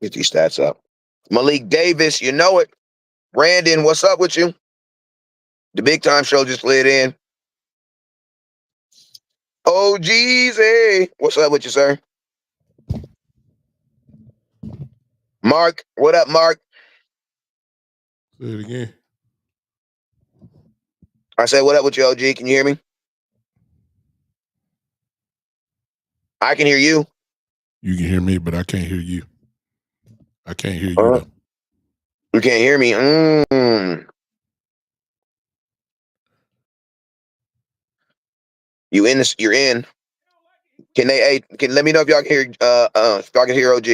Get these stats up. Malik Davis, you know it. Brandon, what's up with you? The big time show just slid in. Oh, Jeezy. What's up with you, sir? Mark, what up, Mark? Say it again. I said, what up with you, OG? Can you hear me? I can hear you. You can hear me, but I can't hear you. I can't hear you, though. You can't hear me. You in this? You're in. Can they? Can let me know if y'all can hear? If y'all can hear OG.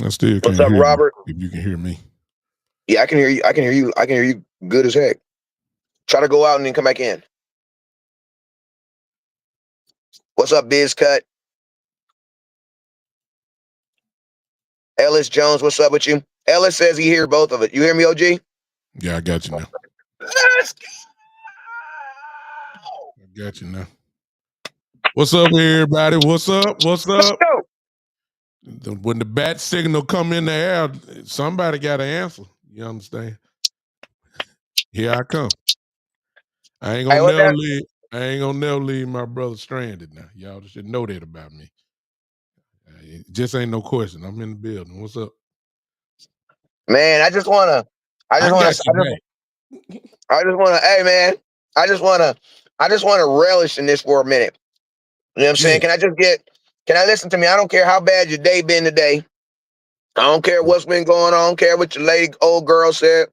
I still What's can't up, hear you. Robert? If you can hear me. Yeah, I can hear you. I can hear you. I can hear you good as heck. Try to go out and then come back in. What's up, Biz Cut? Ellis Jones, what's up with you? Ellis says he hear both of it. You hear me, OG? Yeah, I got you now. Let's go. I got you now. What's up, everybody? What's up? What's Let's up? go. When the bat signal come in the air, somebody got to answer. You understand? Here I come. I ain't Hey, gonna what's never that? leave. I ain't gonna never leave my brother stranded now. Y'all should know that about me. It just ain't no question. I'm in the building. What's up? Man, I just wanna, I I just wanna, got you back. I just wanna. Hey, man, I just wanna relish in this for a minute. You know what I'm saying? Yeah. Can I listen to me? I don't care how bad your day been today. I don't care what's been going on. I don't care what your lady, old girl said.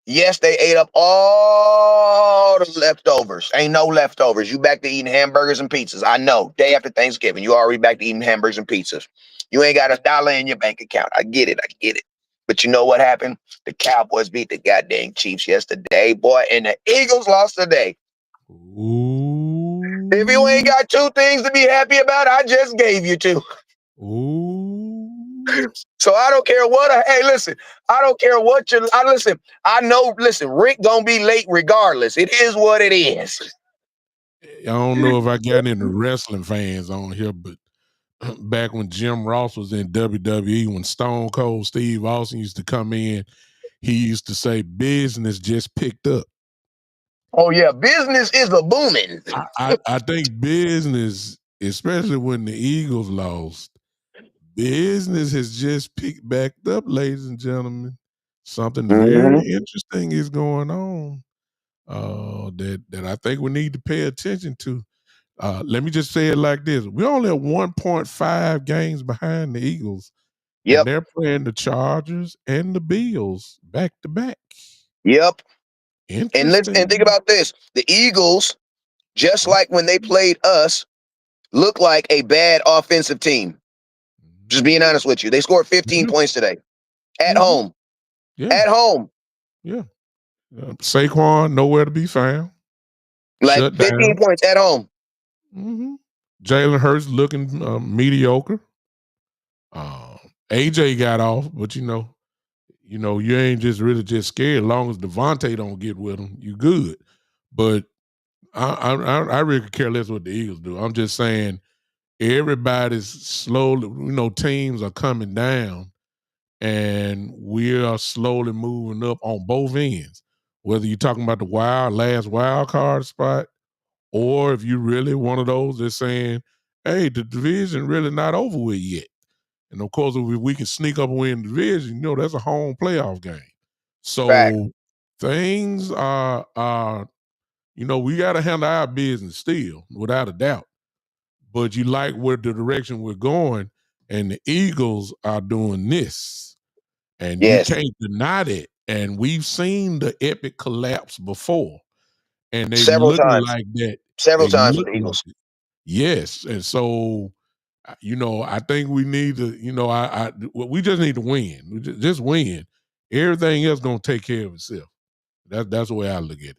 Yes, they ate up all the leftovers. Ain't no leftovers. You back to eating hamburgers and pizzas. I know. Day after Thanksgiving, you already back to eating hamburgers and pizzas. You ain't got $1 in your bank account. I get it. I get it. But you know what happened? The Cowboys beat the goddamn Chiefs yesterday, boy, and the Eagles lost today. Ooh. If you ain't got two things to be happy about, I just gave you two. Ooh. So I don't care what. Hey, listen. I don't care what you. I listen. I know. Listen, Rick gonna be late regardless. It is what it is. I don't know if I got any wrestling fans on here, but back when Jim Ross was in WWE, when Stone Cold Steve Austin used to come in, he used to say, "Business just picked up." Oh yeah, business is a booming. I think business, especially when the Eagles lost, business has just picked back up, ladies and gentlemen. Something very interesting is going on that I think we need to pay attention to. Let me just say it like this: we're only at 1.5 games behind the Eagles, and Yep. they're playing the Chargers and the Bills back to back. Yep. And let's and think Interesting. about this: the Eagles, just like when they played us, look like a bad offensive team. Just being honest with you, they scored 15 Yeah. points today at Mhm. home. Yeah. At home, Yeah. Saquon nowhere to be found. like Shut 15 down. points at home. Jalen Hurts looking mediocre. Uh, AJ got off, but you ain't just really just scared. As long as Devontae don't get with him, you good. But I really could care less what the Eagles do. I'm just saying everybody's slowly. Teams are coming down, and we are slowly moving up on both ends. Whether you're talking about the last wild card spot, or if you really one of those that's saying, "Hey, the division really not over with yet." And of course, if we can sneak up and win the division, that's a home playoff game. Fact. So things are we got to handle our business still, without a doubt. But you like where the direction we're going, and the Eagles are doing this, and you Yes. can't deny that. And we've seen the epic collapse before, and they Several looking times. like that. Several They times with look the like Eagles. it. Yes, and so I think we need to, we just need to win. We just win. Everything else gonna take care of itself. That's the way I look at it.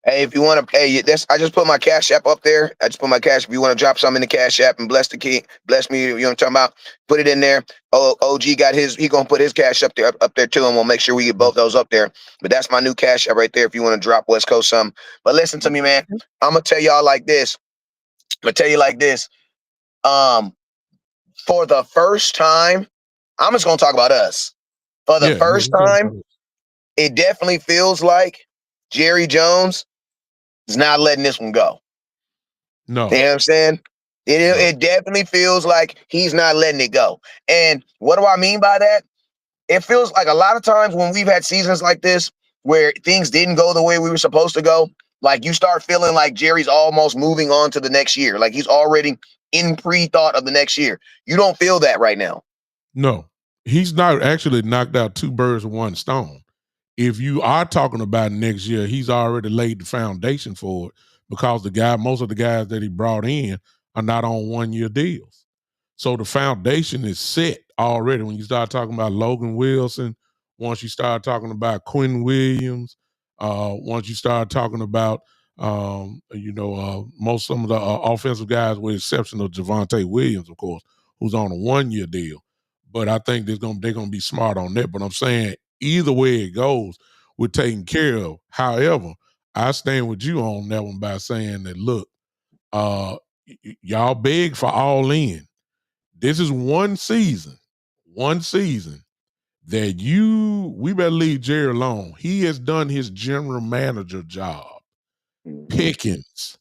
Hey, if you want to, hey, this I just put my Cash App up there. I just put my cash. If you want to drop something in the Cash App and bless the key, bless me. You know what I'm talking about? Put it in there. OG got his. He gonna put his cash up there too, and we'll make sure we get both those up there. But that's my new Cash App right there. If you want to drop West Coast some. But listen to me, man. I'm gonna tell y'all like this. gonna tell you like this. For the first time, I'm just gonna talk about us. For the Yeah, first time, it definitely feels like Jerry Jones is not letting this one go. No. You know what I'm saying? No. It definitely feels like he's not letting it go. And what do I mean by that? It feels like a lot of times when we've had seasons like this where things didn't go the way we were supposed to go, like you start feeling like Jerry's almost moving on to the next year. Like he's already in pre-thought of the next year. You don't feel that right now. No, he's not actually knocked out two birds with one stone. If you are talking about next year, he's already laid the foundation for it because most of the guys that he brought in are not on 1-year deals. So the foundation is set already when you start talking about Logan Wilson, once you start talking about Quinn Williams, once you start talking about most some of the offensive guys, with the exception of Javonte Williams, of course, who's on a 1-year deal. But I think they're gonna be smart on that. But I'm saying either way it goes, we're taken care of. However, I stand with you on that one by saying that look, y'all beg for all in. This is one season that we better leave Jerry alone. He has done his general manager job. Pickens,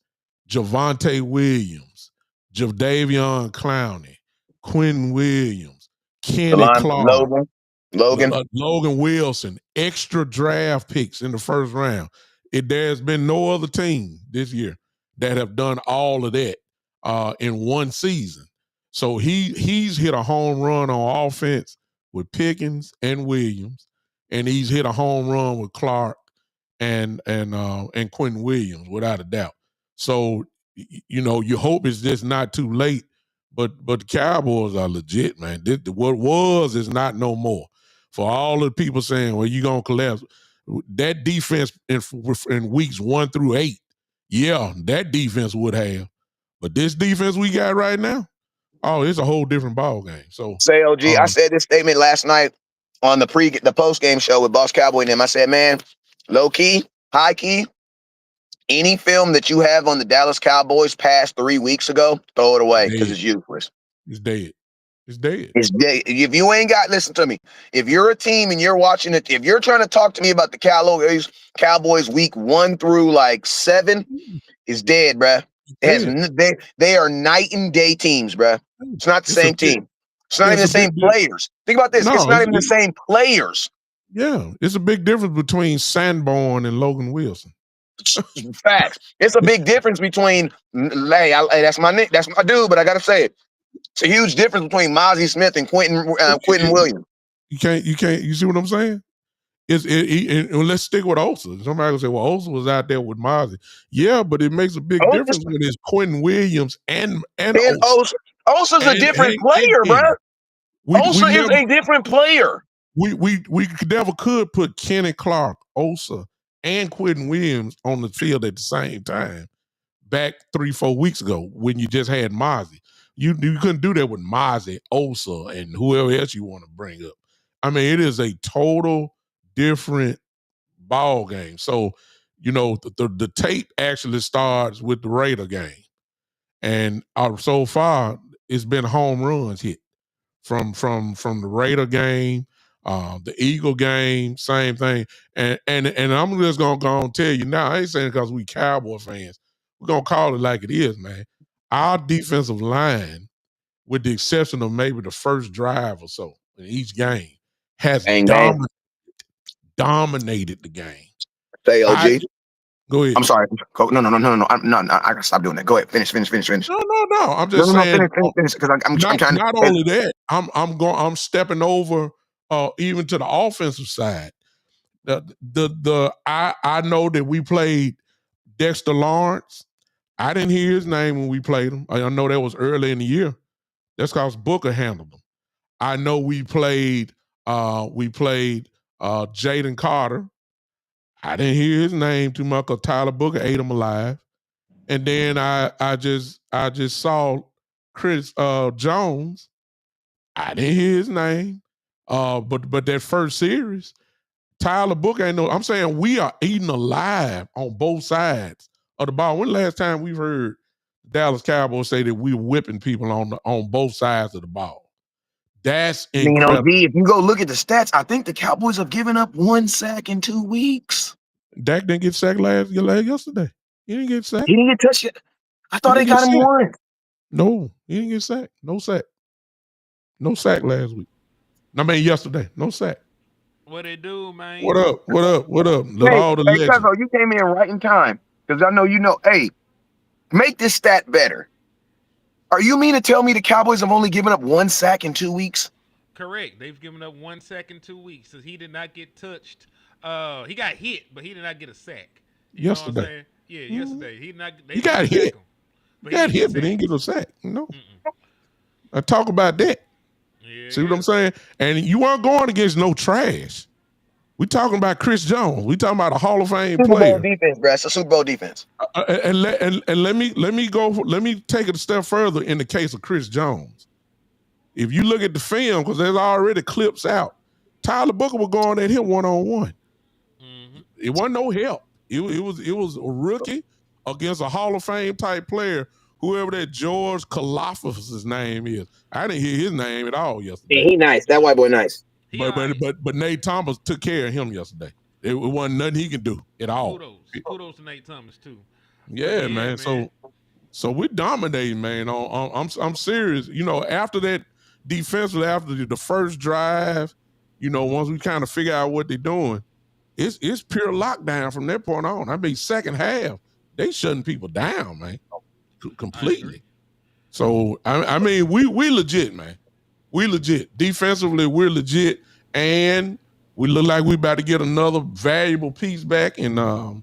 Javonte Williams, Jadavion Clowney, Quinn Williams, Kenny Clark, Logan Wilson, extra draft picks in the first round. There's been no other team this year that have done all of that in one season. So he's hit a home run on offense with Pickens and Williams, and he's hit a home run with Clark and Quentin Williams, without a doubt. So you hope it's just not too late, but the Cowboys are legit, man. What was is not no more. For all the people saying, well, you're going to collapse, that defense in weeks 1 through 8, yeah, that defense would have. But this defense we got right now, oh, it's a whole different ball game. So, say, OG, I said this statement last night on the post-game show with Boss Cowboy and him. I said, man, low key, high key, any film that you have on the Dallas Cowboys past 3 weeks ago, throw it away because it's useless. It's dead. It's dead. It's dead. If you ain't got, listen to me. If you're a team and you're watching it, if you're trying to talk to me about the Cowboys week 1 through 7, it's dead, bruh. They are night and day teams, bruh. It's not the same team. It's not even the same players. Think about this. It's not even the same players. Yeah, it's a big difference between Sanborn and Logan Wilson. Facts. It's a big difference between. Hey, that's my dude, but I gotta say it. It's a huge difference between Mozzie Smith and Quentin Williams. You can't. You see what I'm saying? Let's stick with Osa. Somebody will say, well, Osa was out there with Mozzie. Yeah, but it makes a big difference when it's Quentin Williams and Osa. Osa's a different player, bro. Osa is a different player. We never could put Kenny Clark, Osa, and Quentin Williams on the field at the same time back 3-4 weeks ago when you just had Mozzie. You couldn't do that with Mozzie, Osa, and whoever else you want to bring up. I mean, it is a total different ball game. So, the tape actually starts with the Raider game. And so far, it's been home runs hit from the Raider game, the Eagle game, same thing. And I'm just gonna go and tell you now, I ain't saying because we Cowboy fans. We're gonna call it like it is, man. Our defensive line, with the exception of maybe the first drive or so in each game, has dominated the game. Say, OG. Go ahead. I'm sorry. No. I gotta stop doing that. Go ahead. Finish. No. I'm just saying. Finish. Because I'm trying. Not only that, I'm stepping over even to the offensive side. I know that we played Dexter Lawrence. I didn't hear his name when we played him. I know that was early in the year. That's because Booker handled him. I know we played Jaden Carter. I didn't hear his name too much because Tyler Booker ate him alive. And then I just saw Chris Jones. I didn't hear his name. But that first series, Tyler Booker ain't no. I'm saying we are eating alive on both sides of the ball. When the last time we've heard Dallas Cowboys say that we're whipping people on both sides of the ball. That's incredible. incredible. If you go look at the stats, I think the Cowboys have given up 1 sack in 2 weeks. Dak didn't get sacked yesterday. He didn't get sacked. He didn't get touched yet. I thought they got him once. No, he didn't get sacked. No sack. No sack last week. I mean, yesterday. No sack. What they do, man? What up? Hey, All the legends. Cuzzo, you came in right in time because I know you know. Hey, make this stat better. Are you mean to tell me the Cowboys have only given up 1 sack in 2 weeks? Correct. They've given up 1 sack in 2 weeks. So he did not get touched. He got hit, but he did not get a sack. You know what I'm saying? Yeah, yesterday. He got hit. He got hit, but he didn't get a sack. No. I talk about that. Yeah, see what I'm saying? And you weren't going against no trash. We talking about Chris Jones. We talking about a Hall of Fame Super player. Bowl defense, bro. It's a Super Bowl defense. And let me take it a step further in the case of Chris Jones. If you look at the film, because there's already clips out, Tyler Booker was going at him one-on-one. It wasn't no help. It was a rookie against a Hall of Fame type player, whoever that George Kalafis' name is. I didn't hear his name at all yesterday. Yeah, he nice. That white boy nice. But Nate Thomas took care of him yesterday. It wasn't nothing he could do at all. Kudos to Nate Thomas too. Yeah, man. So we're dominating, man. I'm serious. You know, after that defensively, after the first drive, you know, once we kind of figure out what they're doing, it's pure lockdown from that point on. I mean, second half, they shutting people down, man, completely. So I mean, we legit, man. We legit. Defensively, we're legit, and we look like we about to get another valuable piece back in Mr.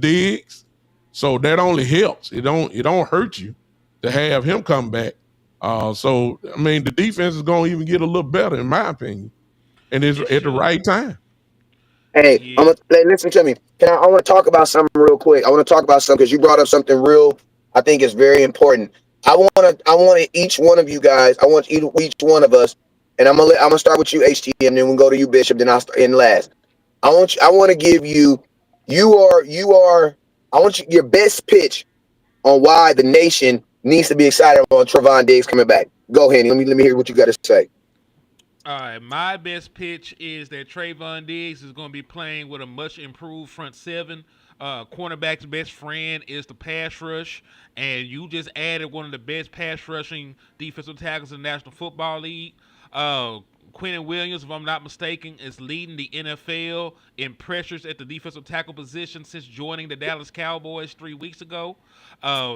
Diggs. So that only helps. It don't hurt you to have him come back. So I mean, the defense is going to even get a little better, in my opinion, and it's at the right time. Hey, listen to me. I want to talk about something real quick. I want to talk about something because you brought up something real. I think it's very important. I want each one of you guys. I want each one of us, and I'm gonna start with you, HTM, then we'll go to you, Bishop. Then I'll start in last. I want to give you. I want your best pitch on why the nation needs to be excited about Trevon Diggs coming back. Go ahead. Let me hear what you got to say. All right, my best pitch is that Trevon Diggs is going to be playing with a much improved front seven. Cornerback's best friend is the pass rush, and you just added one of the best pass rushing defensive tackles in the National Football League. Quentin Williams, if I'm not mistaken, is leading the NFL in pressures at the defensive tackle position since joining the Dallas Cowboys 3 weeks ago.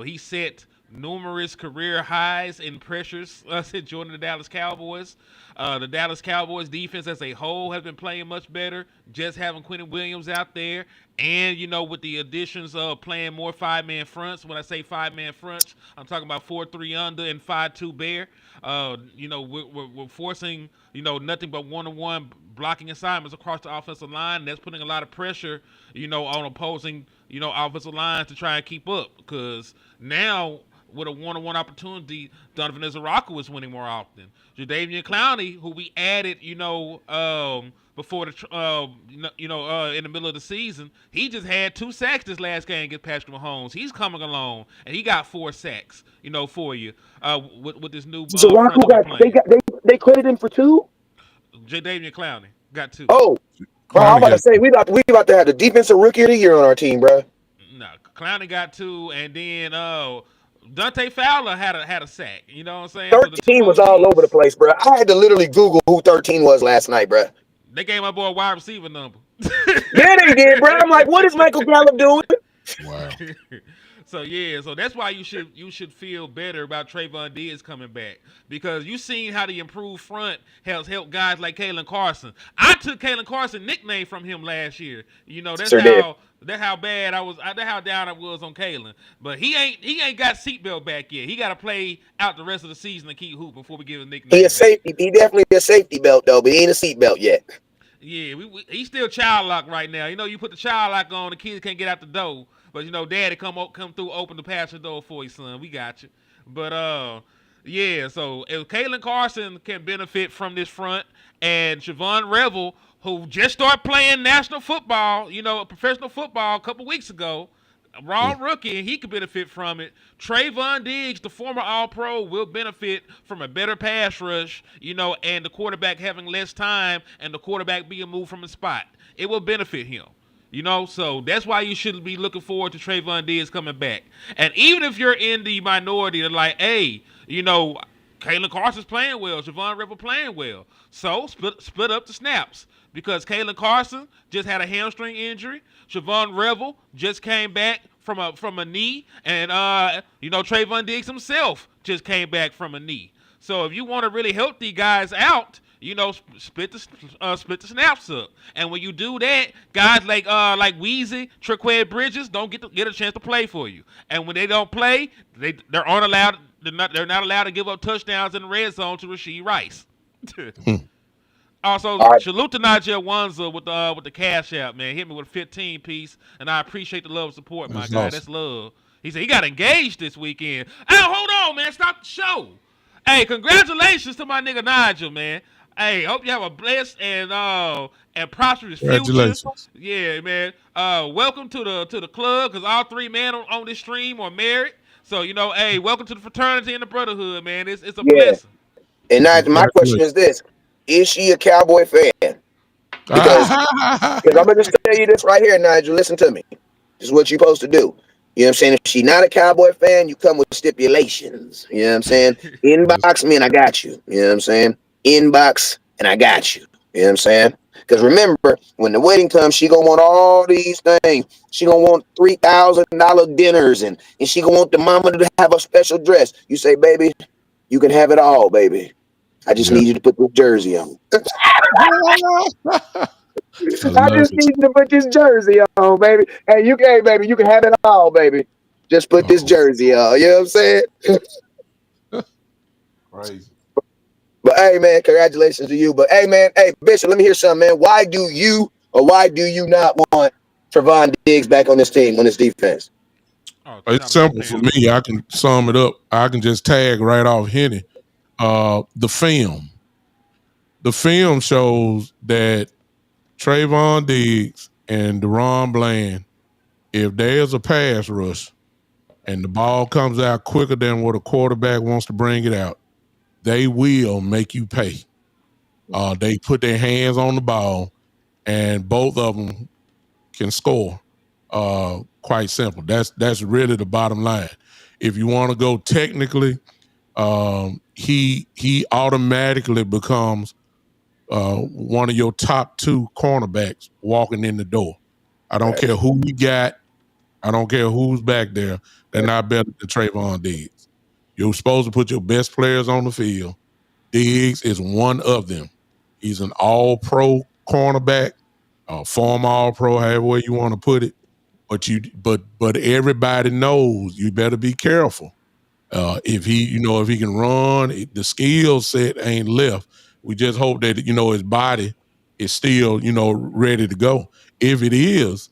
He set numerous career highs in pressures since joining the Dallas Cowboys. The Dallas Cowboys defense as a whole has been playing much better. Just having Quentin Williams out there, and you know, with the additions of playing more 5-man fronts. When I say 5-man fronts, I'm talking about 4-3 under and 5-2 bear. You know, we're forcing, you know, nothing but one-on-one blocking assignments across the offensive line. And that's putting a lot of pressure, you know, on opposing, you know, offensive lines to try and keep up. Because now, with a one-on-one opportunity, Donovan Ezeraku is winning more often. Jadeveon Clowney, who we added, you know, before the, in the middle of the season, he just had 2 sacks this last game against Patrick Mahomes. He's coming along, and he got 4 sacks, you know, for you with this new. They credited him for 2. Jadeveon Clowney got 2. Oh, I'm about to say we about to have the defensive rookie of the year on our team, bro. No, Clowney got 2, and then Dante Fowler had a sack. You know what I'm saying? 13 was all over the place, bro. I had to literally Google who 13 was last night, bro. They gave my boy a wide receiver number. Yeah, they did, bro. I'm like, what is Michael Gallup doing? Wow. So that's why you should feel better about Trevon Diggs coming back, because you seen how the improved front has helped guys like Kalen Carson. I took Kalen Carson's nickname from him last year. You know, that's how bad I was. That's how down I was on Kalen. But he ain't got seatbelt back yet. He got to play out the rest of the season to keep hooping before we give him a nickname. He definitely a safety belt though, but he ain't a seatbelt yet. Yeah, he's still child lock right now. You know, you put the child lock on, the kids can't get out the door. But you know, Daddy come through, open the passenger door for you, son. We got you. But yeah. So if Kalen Carson can benefit from this front, and Siobhan Revel, who just started playing national football, you know, professional football a couple weeks ago, raw rookie, and he could benefit from it. Trayvon Diggs, the former All-Pro, will benefit from a better pass rush, and the quarterback having less time and the quarterback being moved from a spot. It will benefit him. So that's why you should be looking forward to Trayvon Diggs coming back. And even if you're in the minority, they're like, hey, Kalen Carson's playing well, Javon River playing well. So split up the snaps. Because Kalen Carson just had a hamstring injury. Javon Revel just came back from a knee. And Trayvon Diggs himself just came back from a knee. So if you want to really help these guys out, split the snaps up. And when you do that, guys like Weezy, Triquaid Bridges don't get a chance to play for you. And when they don't play, they're not allowed to give up touchdowns in the red zone to Rashee Rice. Also, salute to Nigel Wanza with the Cash App, man. Hit me with a 15 piece, and I appreciate the love and support, my guy. Awesome. That's love. He said he got engaged this weekend. Hey, hold on, man. Stop the show. Hey, congratulations to my nigga Nigel, man. Hey, hope you have a blessed and prosperous future. Congratulations. Yeah, man. Welcome to the club, because all three men on this stream are married. So, hey, welcome to the fraternity and the brotherhood, man. It's a blessing. And my question is this. Is she a Cowboy fan? Because I'm going to just tell you this right here, Nigel. Listen to me. This is what you're supposed to do. You know what I'm saying? If she's not a Cowboy fan, you come with stipulations. You know what I'm saying? Inbox me and I got you. You know what I'm saying? Inbox and I got you. You know what I'm saying? Because remember, when the wedding comes, she going to want all these things. She going to want $3,000 dinners and she going to want the mama to have a special dress. You say, baby, you can have it all, baby. I just need you to put this jersey on. I just need you to put this jersey on, baby. Hey, baby, you can have it all, baby. Just put this jersey on. You know what I'm saying? Crazy. But hey, man, congratulations to you. But hey, man, Bishop, let me hear something, man. Why do you not want Trayvon Diggs back on this team, on this defense? It's simple for me. I can sum it up. I can just tag right off Henny. The film shows that Trayvon Diggs and DaRon Bland, if there's a pass rush and the ball comes out quicker than what a quarterback wants to bring it out, they will make you pay. They put their hands on the ball, and both of them can score. Quite simple. That's really the bottom line. If you want to go technically, he automatically becomes one of your top two cornerbacks walking in the door. I don't care who you got. I don't care who's back there. They're not better than Trayvon Diggs. You're supposed to put your best players on the field. Diggs is one of them. He's an all-pro cornerback, former all-pro, however way you want to put it. But everybody knows you better be careful. If he can run, the skill set ain't left. We just hope that his body is still ready to go. If it is,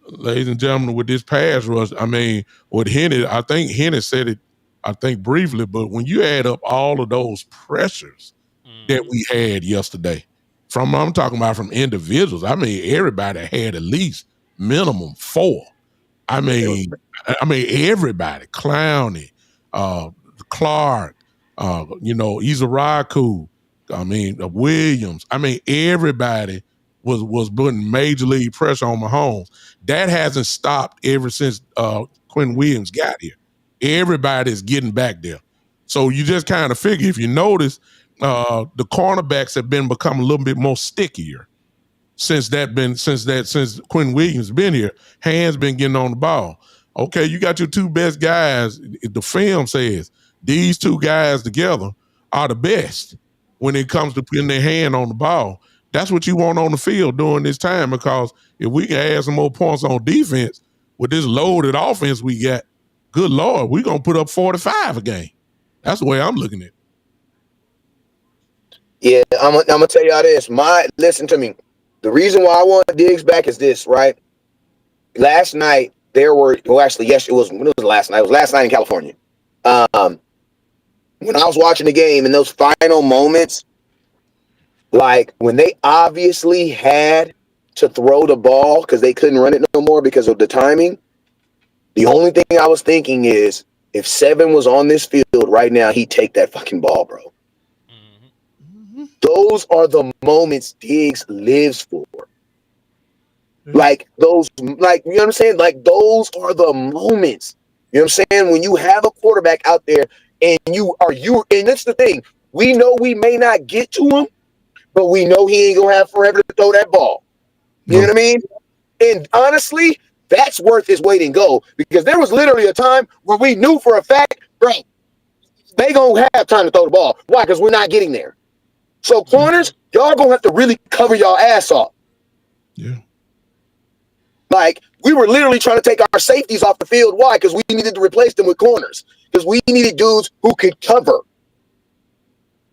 ladies and gentlemen, with this pass rush, I mean, with Henny, I think Henny said it, I think briefly, but when you add up all of those pressures that we had yesterday, I'm talking about from individuals. I mean, everybody had at least minimum 4. I mean, everybody, Clowney, Clark, Izaraku, Williams. I mean, everybody was putting major league pressure on Mahomes. That hasn't stopped ever since Quinn Williams got here. Everybody's getting back there. So you just kind of figure, if you notice, the cornerbacks have become a little bit more stickier since Quinn Williams been here. Hands been getting on the ball. Okay, you got your two best guys. The film says these two guys together are the best when it comes to putting their hand on the ball. That's what you want on the field during this time, because if we can add some more points on defense with this loaded offense we got, good Lord, we're going to put up 45 a game. That's the way I'm looking at it. Yeah, I'm going to tell y'all this. Listen to me. The reason why I want Diggs back is this, right? Last night, it was last night. It was last night in California. When I was watching the game, in those final moments, like when they obviously had to throw the ball because they couldn't run it no more because of the timing, The only thing I was thinking is if Seven was on this field right now, he'd take that fucking ball, bro. Mm-hmm. Those are the moments Diggs lives for. Like those, like, you know what I'm saying? Like those are the moments. You know what I'm saying? When you have a quarterback out there and and that's the thing. We know we may not get to him, but we know he ain't gonna have forever to throw that ball. You know what I mean? And honestly, that's worth his weight in gold because there was literally a time where we knew for a fact, bro, they gonna have time to throw the ball. Why? Because we're not getting there. So corners, y'all gonna have to really cover y'all ass off. Yeah. Like, we were literally trying to take our safeties off the field. Why? Because we needed to replace them with corners. Because we needed dudes who could cover.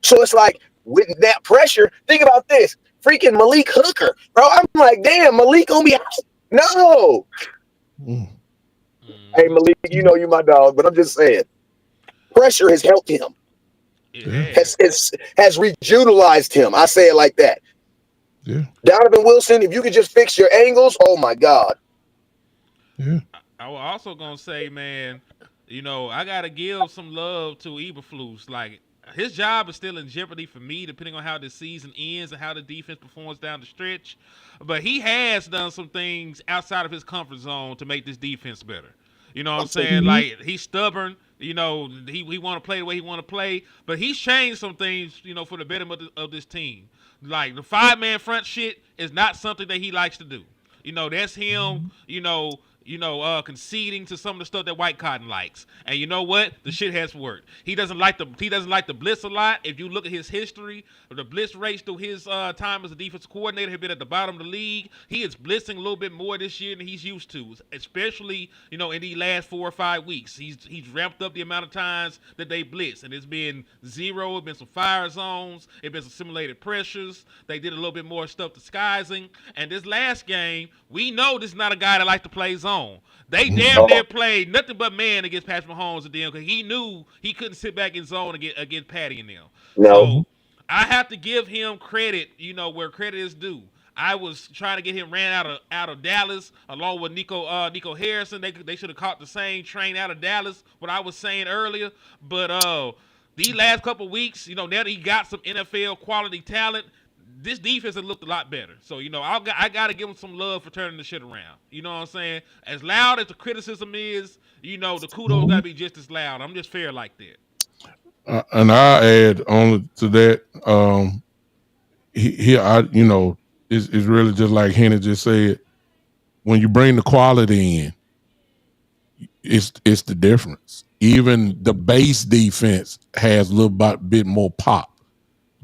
So it's like, with that pressure, think about this. Freaking Malik Hooker. Bro, I'm like, damn, Malik gonna be out. No. Hey, Malik, you know you my dog, but I'm just saying. Pressure has helped him. Has rejuvenalized him. I say it like that. Yeah. Donovan Wilson, if you could just fix your angles, oh my God. Yeah. I was also gonna say, man, I gotta give some love to Eberflus. Like, his job is still in jeopardy for me, depending on how the season ends and how the defense performs down the stretch. But he has done some things outside of his comfort zone to make this defense better. You know what I'm saying? Like, he's stubborn. He want to play the way he want to play, but he's changed some things, for the betterment of this team. Like, the 5-man front shit is not something that he likes to do. That's him, conceding to some of the stuff that White Cotton likes. And you know what? The shit has worked. He doesn't like the blitz a lot. If you look at his history, the blitz rates through his time as a defensive coordinator have been at the bottom of the league. He is blitzing a little bit more this year than he's used to, especially in the last 4 or 5 weeks. He's ramped up the amount of times that they blitz, and it's been zero. It's been some fire zones. It's been some simulated pressures. They did a little bit more stuff disguising. And this last game, we know this is not a guy that likes to play zone. They damn near played nothing but man against Patrick Mahomes at the end because he knew he couldn't sit back in zone against Patty and them. No. So I have to give him credit, where credit is due. I was trying to get him ran out of Dallas along with Nico Harrison. They should have caught the same train out of Dallas. What I was saying earlier, but these last couple weeks, now that he got some NFL quality talent, this defense has looked a lot better. So, I got to give him some love for turning the shit around. You know what I'm saying? As loud as the criticism is, the kudos got to be just as loud. I'm just fair like that. And I add on to that, it's really just like Henry just said. When you bring the quality in, it's the difference. Even the base defense has a little bit more pop.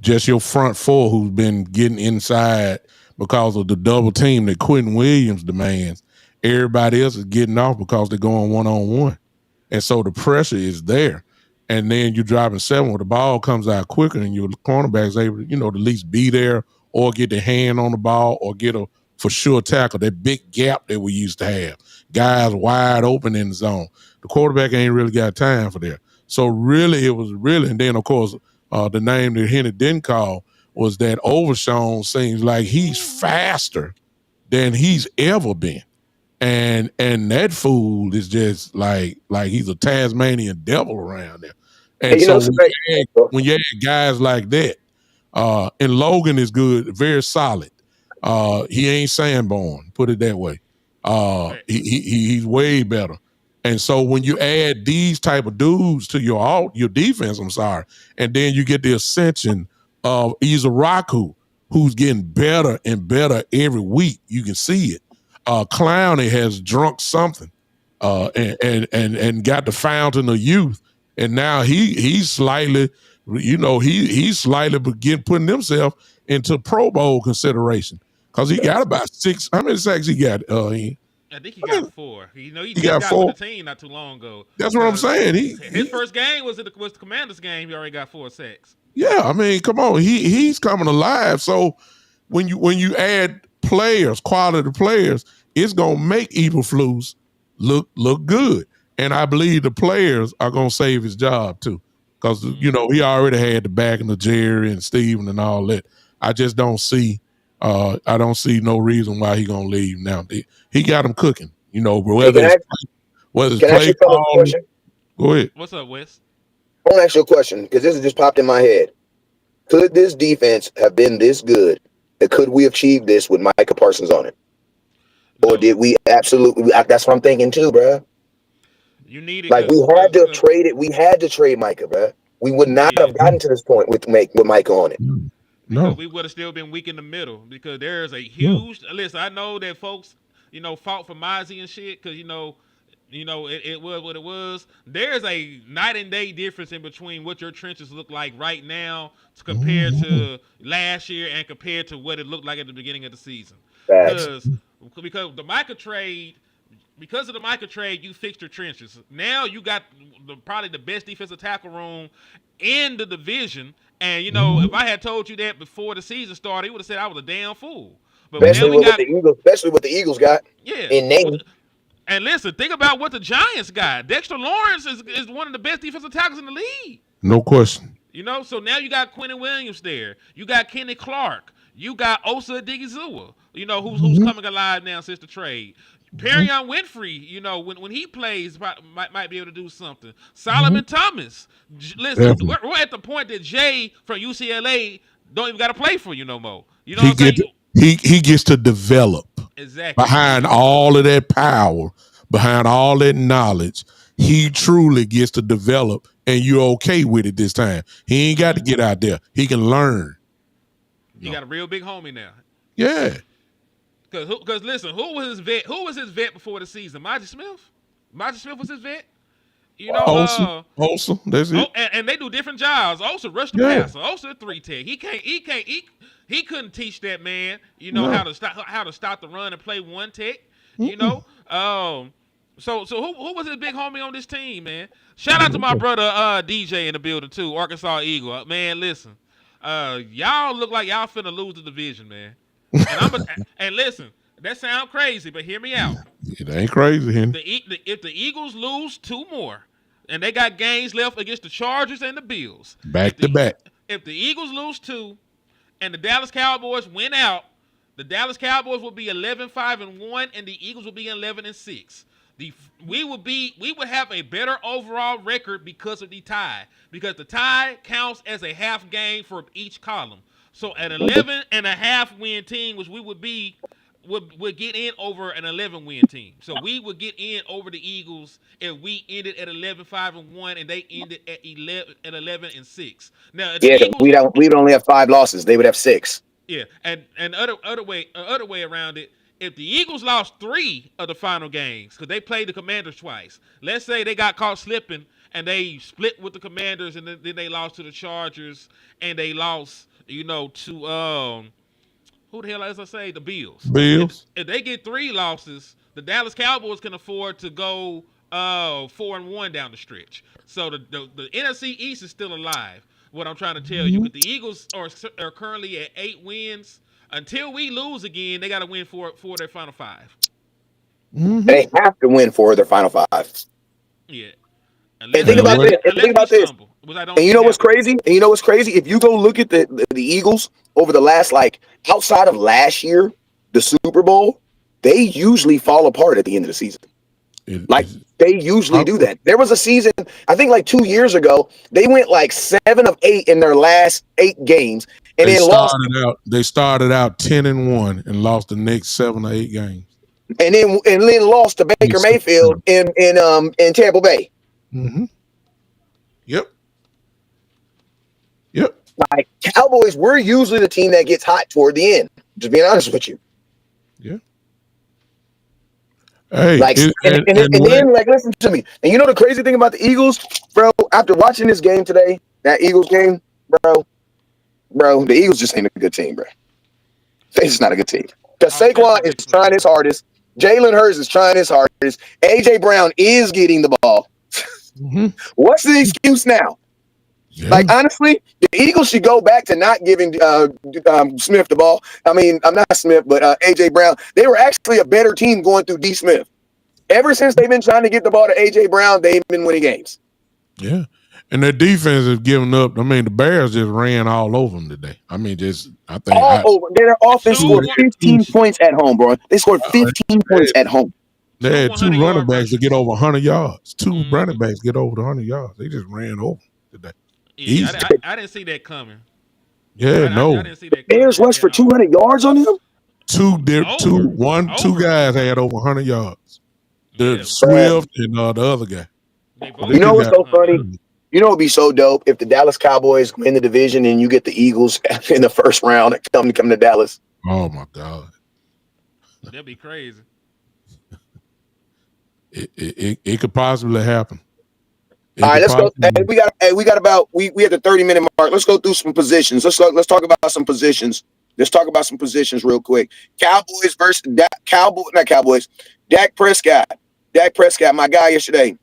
Just your front four who's been getting inside because of the double team that Quentin Williams demands. Everybody else is getting off because they're going one-on-one. And so the pressure is there. And then you're driving 7 where the ball comes out quicker and your cornerback's able to, to at least be there or get their hand on the ball or get a for sure tackle, that big gap that we used to have. Guys wide open in the zone. The quarterback ain't really got time for that. So really, and then of course, the name that Henry didn't call was that Overshown seems like he's faster than he's ever been. And that fool is just like he's a Tasmanian devil around there. And so when you add guys like that, and Logan is good, very solid. He ain't Sanborn, put it that way. He's way better. And so when you add these type of dudes to your defense, and then you get the ascension of Izaraku, who's getting better and better every week. You can see it. Clowney has drunk something and got the fountain of youth. And now he's slightly, he's slightly putting himself into Pro Bowl consideration because he got about 6. How many sacks he got? I think he got 4. He just got 4 with the team not too long ago. That's what I'm saying. His first game was the Commanders game. He already got 4 sacks. Yeah, I mean, come on, he's coming alive. So when you add players, quality players, it's gonna make Eberflus look good. And I believe the players are gonna save his job too, because he already had the backing of Jerry and Steven and all that. I just don't see. I don't see no reason why he gonna leave now. He got him cooking, Whether it's Can I ask play you a follow-up calling, question? go ahead. What's up, Wes? I want to ask you a question because this has just popped in my head. Could this defense have been this good? And could we achieve this with Micah Parsons on it? Or No, did we absolutely? That's what I'm thinking too, bro. you need it Like we had to trade it. We had to trade Micah, bro. We would you not did have gotten to this point with Micah on it. because No. we would have still been weak in the middle because there is a No. huge listen. I know that folks, fought for Mozzie and shit because it was what it was. There's a night and day difference in between what your trenches look like right now compared to last year and compared to what it looked like at the beginning of the season. Facts. Because the Micah trade, because of the Micah trade, you fixed your trenches. Now you got probably the best defensive tackle room in the division. And if I had told you that before the season started, you would have said I was a damn fool. But Especially now we with got the Eagles. Especially what the Eagles got in name. And listen, think about what the Giants got. Dexter Lawrence is one of the best defensive tackles in the league. No question. So now you got Quentin Williams there. You got Kenny Clark. You got Osa Odighizuwa, who's coming alive now since the trade. Perion Winfrey, when he plays, might be able to do something. Solomon Thomas. Listen, we're at the point that Jay from UCLA don't even got to play for you no more. You know what I'm saying? He gets to develop. Exactly. Behind all of that power, behind all that knowledge, he truly gets to develop, and you're okay with it this time. He ain't got to get out there. He can learn. He got a real big homie now. Yeah. Because listen, who was his vet? Who was his vet before the season? Maji Smith? Maji Smith was his vet? Osa, that's it. And they do different jobs. Osa rushed the passer. Osa a 3-tech. He couldn't teach that man, how to stop the run and play one tech. So who was his big homie on this team, man? Shout out to my brother DJ in the building too, Arkansas Eagle. Man, listen. Y'all look like y'all finna lose the division, man. And listen, that sound crazy, but hear me out. It ain't crazy, Henry. If the Eagles lose 2 more, and they got games left against the Chargers and the Bills, back to back. If the Eagles lose 2, and the Dallas Cowboys win out, the Dallas Cowboys will be 11-5-1, and the Eagles will be 11-6. We would have a better overall record because of the tie, because the tie counts as a half game for each column. So an 11.5 win team, which we would get in over an 11 win team. So we would get in over the Eagles if we ended at 11-5-1 and they ended at 11-6. Now, we'd only have 5 losses. They would have 6. Yeah, and other way around it. If the Eagles lost 3 of the final games because they played the Commanders twice, let's say they got caught slipping and they split with the Commanders and then they lost to the Chargers and they lost, to who the hell as I say the Bills. If they get 3 losses, the Dallas Cowboys can afford to go 4-1 down the stretch. So the NFC East is still alive. What I'm trying to tell you, but the Eagles are currently at 8 wins. Until we lose again, they got to win for their final 5. They have to win for their final 5. Yeah. And think about this. And you know what's crazy? If you go look at the Eagles over the last, outside of last year, the Super Bowl, they usually fall apart at the end of the season. They usually do that. There was a season, I think 2 years ago, they went 7 of 8 in their last 8 games. And they started out 10-1 and lost the next 7 or 8 games. And then lost to Baker Mayfield in Tampa Bay. Mm-hmm. Yep. Cowboys, we're usually the team that gets hot toward the end. Just being honest with you. Yeah. Hey, then listen to me. And the crazy thing about the Eagles, bro, after watching this game today, that Eagles game, bro, the Eagles just ain't a good team, bro. They're just not a good team. Because Saquon is trying his hardest. Jalen Hurts is trying his hardest. A.J. Brown is getting the ball. Mm-hmm. What's the excuse now? Yeah. Honestly, the Eagles should go back to not giving Smith the ball. I mean, I'm not Smith, but A.J. Brown. They were actually a better team going through D. Smith. Ever since they've been trying to get the ball to A.J. Brown, they've been winning games. Yeah. And their defense has given up. I mean, the Bears just ran all over them today. I mean, over. Their offense scored 15 points at home, bro. They scored 15 points at home. They had two 100-yard running backs to rushes. get over 100 yards. Two Mhm. running backs get over the 100 yards. They just ran over today. Yeah, Easy. I didn't see that coming. Yeah, I no. didn't see that coming Bears rushed at for all. 200 yards on him? Two Over. guys had over 100 yards. The Yeah, Swift and the other guy. they both They You know just what's got so funny? You know, it'd be so dope if the Dallas Cowboys win the division and you get the Eagles in the first round and come to Dallas. Oh my God. That'd be crazy. It could possibly happen. All right, let's go. Hey, we got about we at the 30-minute mark. Let's go through some positions. Let's talk about some positions. Let's talk about some positions real quick. Cowboys versus not Cowboys. Dak Prescott. Dak Prescott, my guy yesterday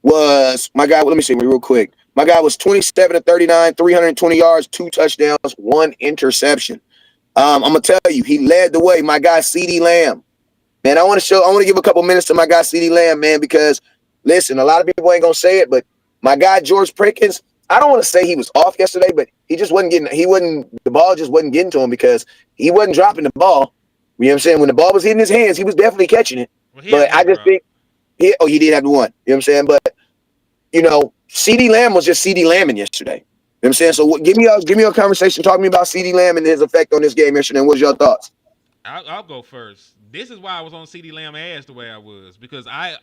was my guy. Let me see real quick. My guy was 27 of 39, 320 yards, 2 touchdowns, 1 interception. I'm gonna tell you, he led the way. My guy CeeDee Lamb. Man, I want to give a couple minutes to my guy CeeDee Lamb, man, because listen, a lot of people ain't gonna say it, but my guy George Pickens, I don't want to say he was off yesterday, but he just wasn't the ball just wasn't getting to him because he wasn't dropping the ball. You know what I'm saying? When the ball was hitting his hands, he was definitely catching it. Well, but I just think he did have the one. You know what I'm saying? But CeeDee Lamb was just CeeDee Lambing yesterday. You know what I'm saying? So give me a conversation. Talk to me about CeeDee Lamb and his effect on this game yesterday. What's your thoughts? I'll go first. This is why I was on CeeDee Lamb ass the way I was, because I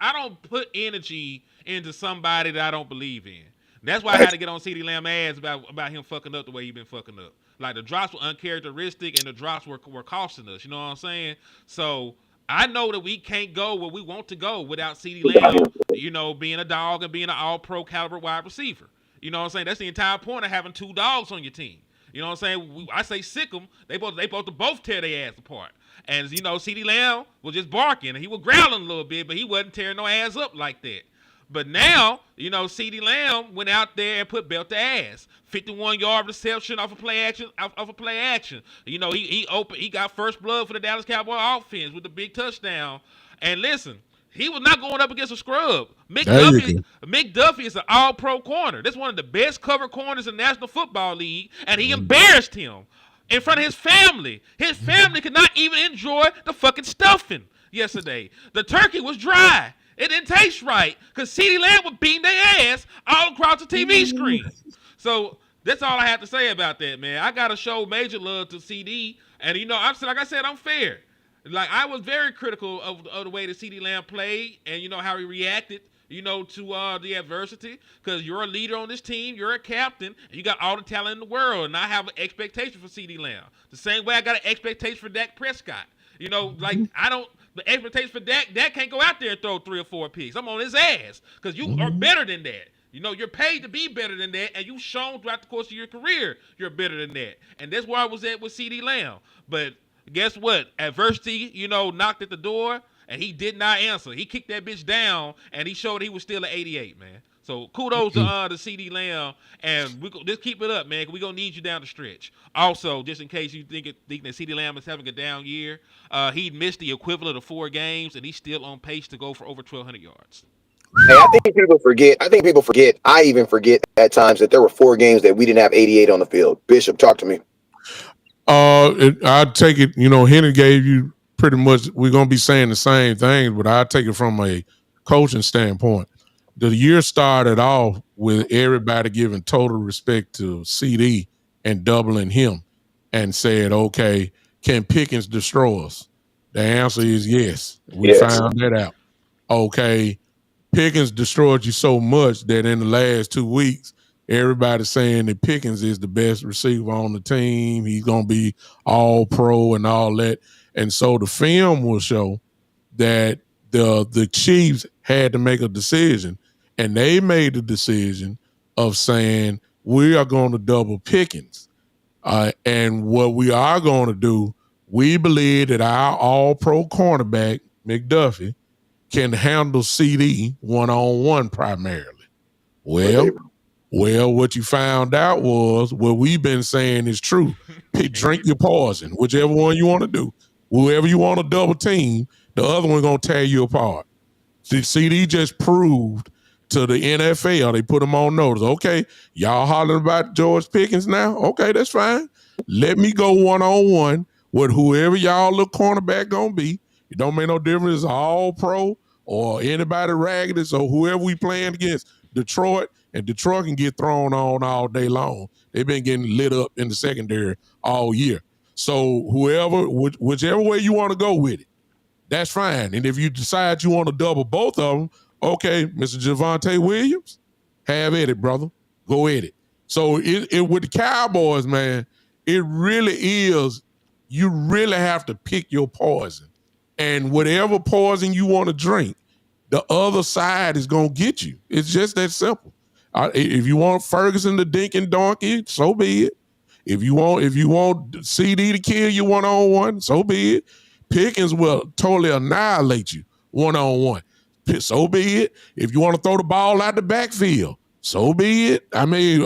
don't put energy into somebody that I don't believe in. That's why I had to get on CeeDee Lamb ass about him fucking up the way he been fucking up. Like the drops were uncharacteristic and the drops were costing us. You know what I'm saying? So I know that we can't go where we want to go without CeeDee Lamb, being a dog and being an all-pro caliber wide receiver. You know what I'm saying? That's the entire point of having 2 dogs on your team. You know what I'm saying? I say sick them. They both tear their ass apart. And CeeDee Lamb was just barking and he was growling a little bit, but he wasn't tearing no ass up like that. But now, CeeDee Lamb went out there and put belt to ass. 51-yard reception off a play action. He got first blood for the Dallas Cowboys offense with the big touchdown. And listen, he was not going up against a scrub. McDuffie is an all-pro corner. That's one of the best cover corners in the National Football League, and he embarrassed him in front of his family. His family could not even enjoy the fucking stuffing yesterday. The turkey was dry. It didn't taste right because CeeDee Lamb was beating their ass all across the TV screen. So that's all I have to say about that, man. I got to show major love to CD, and I'm fair. Like, I was very critical of the way that CeeDee Lamb played and, how he reacted, to the adversity. Because you're a leader on this team. You're a captain. And you got all the talent in the world. And I have an expectation for CeeDee Lamb. The same way I got an expectation for Dak Prescott. The expectation for Dak can't go out there and throw 3 or 4 picks. I'm on his ass. Because you are better than that. You're paid to be better than that. And you've shown throughout the course of your career you're better than that. And that's where I was at with CeeDee Lamb. But guess what? Adversity, knocked at the door, and he did not answer. He kicked that bitch down, and he showed he was still at 88, man. So kudos to CeeDee Lamb, and just keep it up, man. We're going to need you down the stretch. Also, just in case you think that CeeDee Lamb is having a down year, he missed the equivalent of 4 games, and he's still on pace to go for over 1,200 yards. Hey, I think people forget. I even forget at times that there were 4 games that we didn't have 88 on the field. Bishop, talk to me. I'd take it, Henry gave you pretty much, we're going to be saying the same things, but I take it from a coaching standpoint. The year started off with everybody giving total respect to CD and doubling him and said, okay, can Pickens destroy us? The answer is yes. We found that out. Okay, Pickens destroyed you so much that in the last 2 weeks, everybody's saying that Pickens is the best receiver on the team. He's going to be all pro and all that. And so the film will show that the Chiefs had to make a decision, and they made the decision of saying, we are going to double Pickens. And what we are going to do, we believe that our all-pro cornerback, McDuffie, can handle CD one-on-one primarily. Well, what you found out was what we've been saying is true. Drink your poison, whichever one you want to do. Whoever you want to double team, the other one going to tear you apart. CD just proved to the NFL, they put him on notice. Okay, y'all hollering about George Pickens now? Okay, that's fine. Let me go one-on-one with whoever y'all little cornerback going to be, It don't make no difference. It's all pro or anybody raggedy. So whoever we playing against, Detroit, and Detroit can get thrown on all day long. They've been getting lit up in the secondary all year. So whoever, whichever way you want to go with it, that's fine. And if you decide you want to double both of them, okay, Mr. Javonte Williams, have at it, brother. Go at it. So it with the Cowboys, man, it really is, you really have to pick your poison. And whatever poison you want to drink, the other side is going to get you. It's just that simple. If you want Ferguson to dink and donkey, so be it. If you want CD to kill you one-on-one, so be it. Pickens will totally annihilate you one-on-one. So be it. If you want to throw the ball out the backfield, so be it. I mean,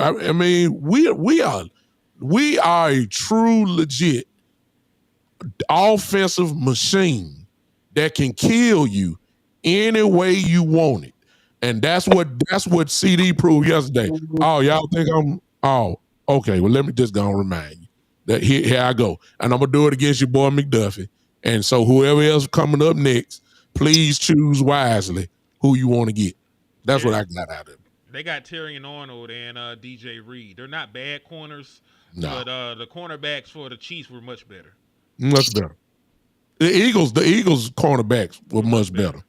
we are a true, legit offensive machine that can kill you any way you want it. And that's what CD proved yesterday. Oh, y'all think okay, well, let me just go and remind you that here I go. And I'm going to do it against your boy McDuffie. And so whoever else coming up next, please choose wisely who you want to get. That's what I got out of it. They got Terrion Arnold and DJ Reed. They're not bad corners, no. But the cornerbacks for the Chiefs were much better. Much better. The Eagles cornerbacks were much better.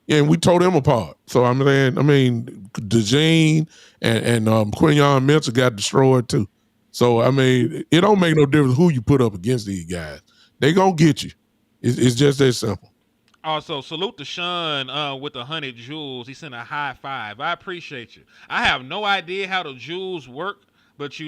Yeah, and we tore them apart. So I mean, DeJean and Quinion Mitchell got destroyed too. So I mean, it don't make no difference who you put up against these guys. They gonna get you. It's just that simple. Also, salute to Sean with 100 jewels. He sent a high five. I appreciate you. I have no idea how the jewels work, but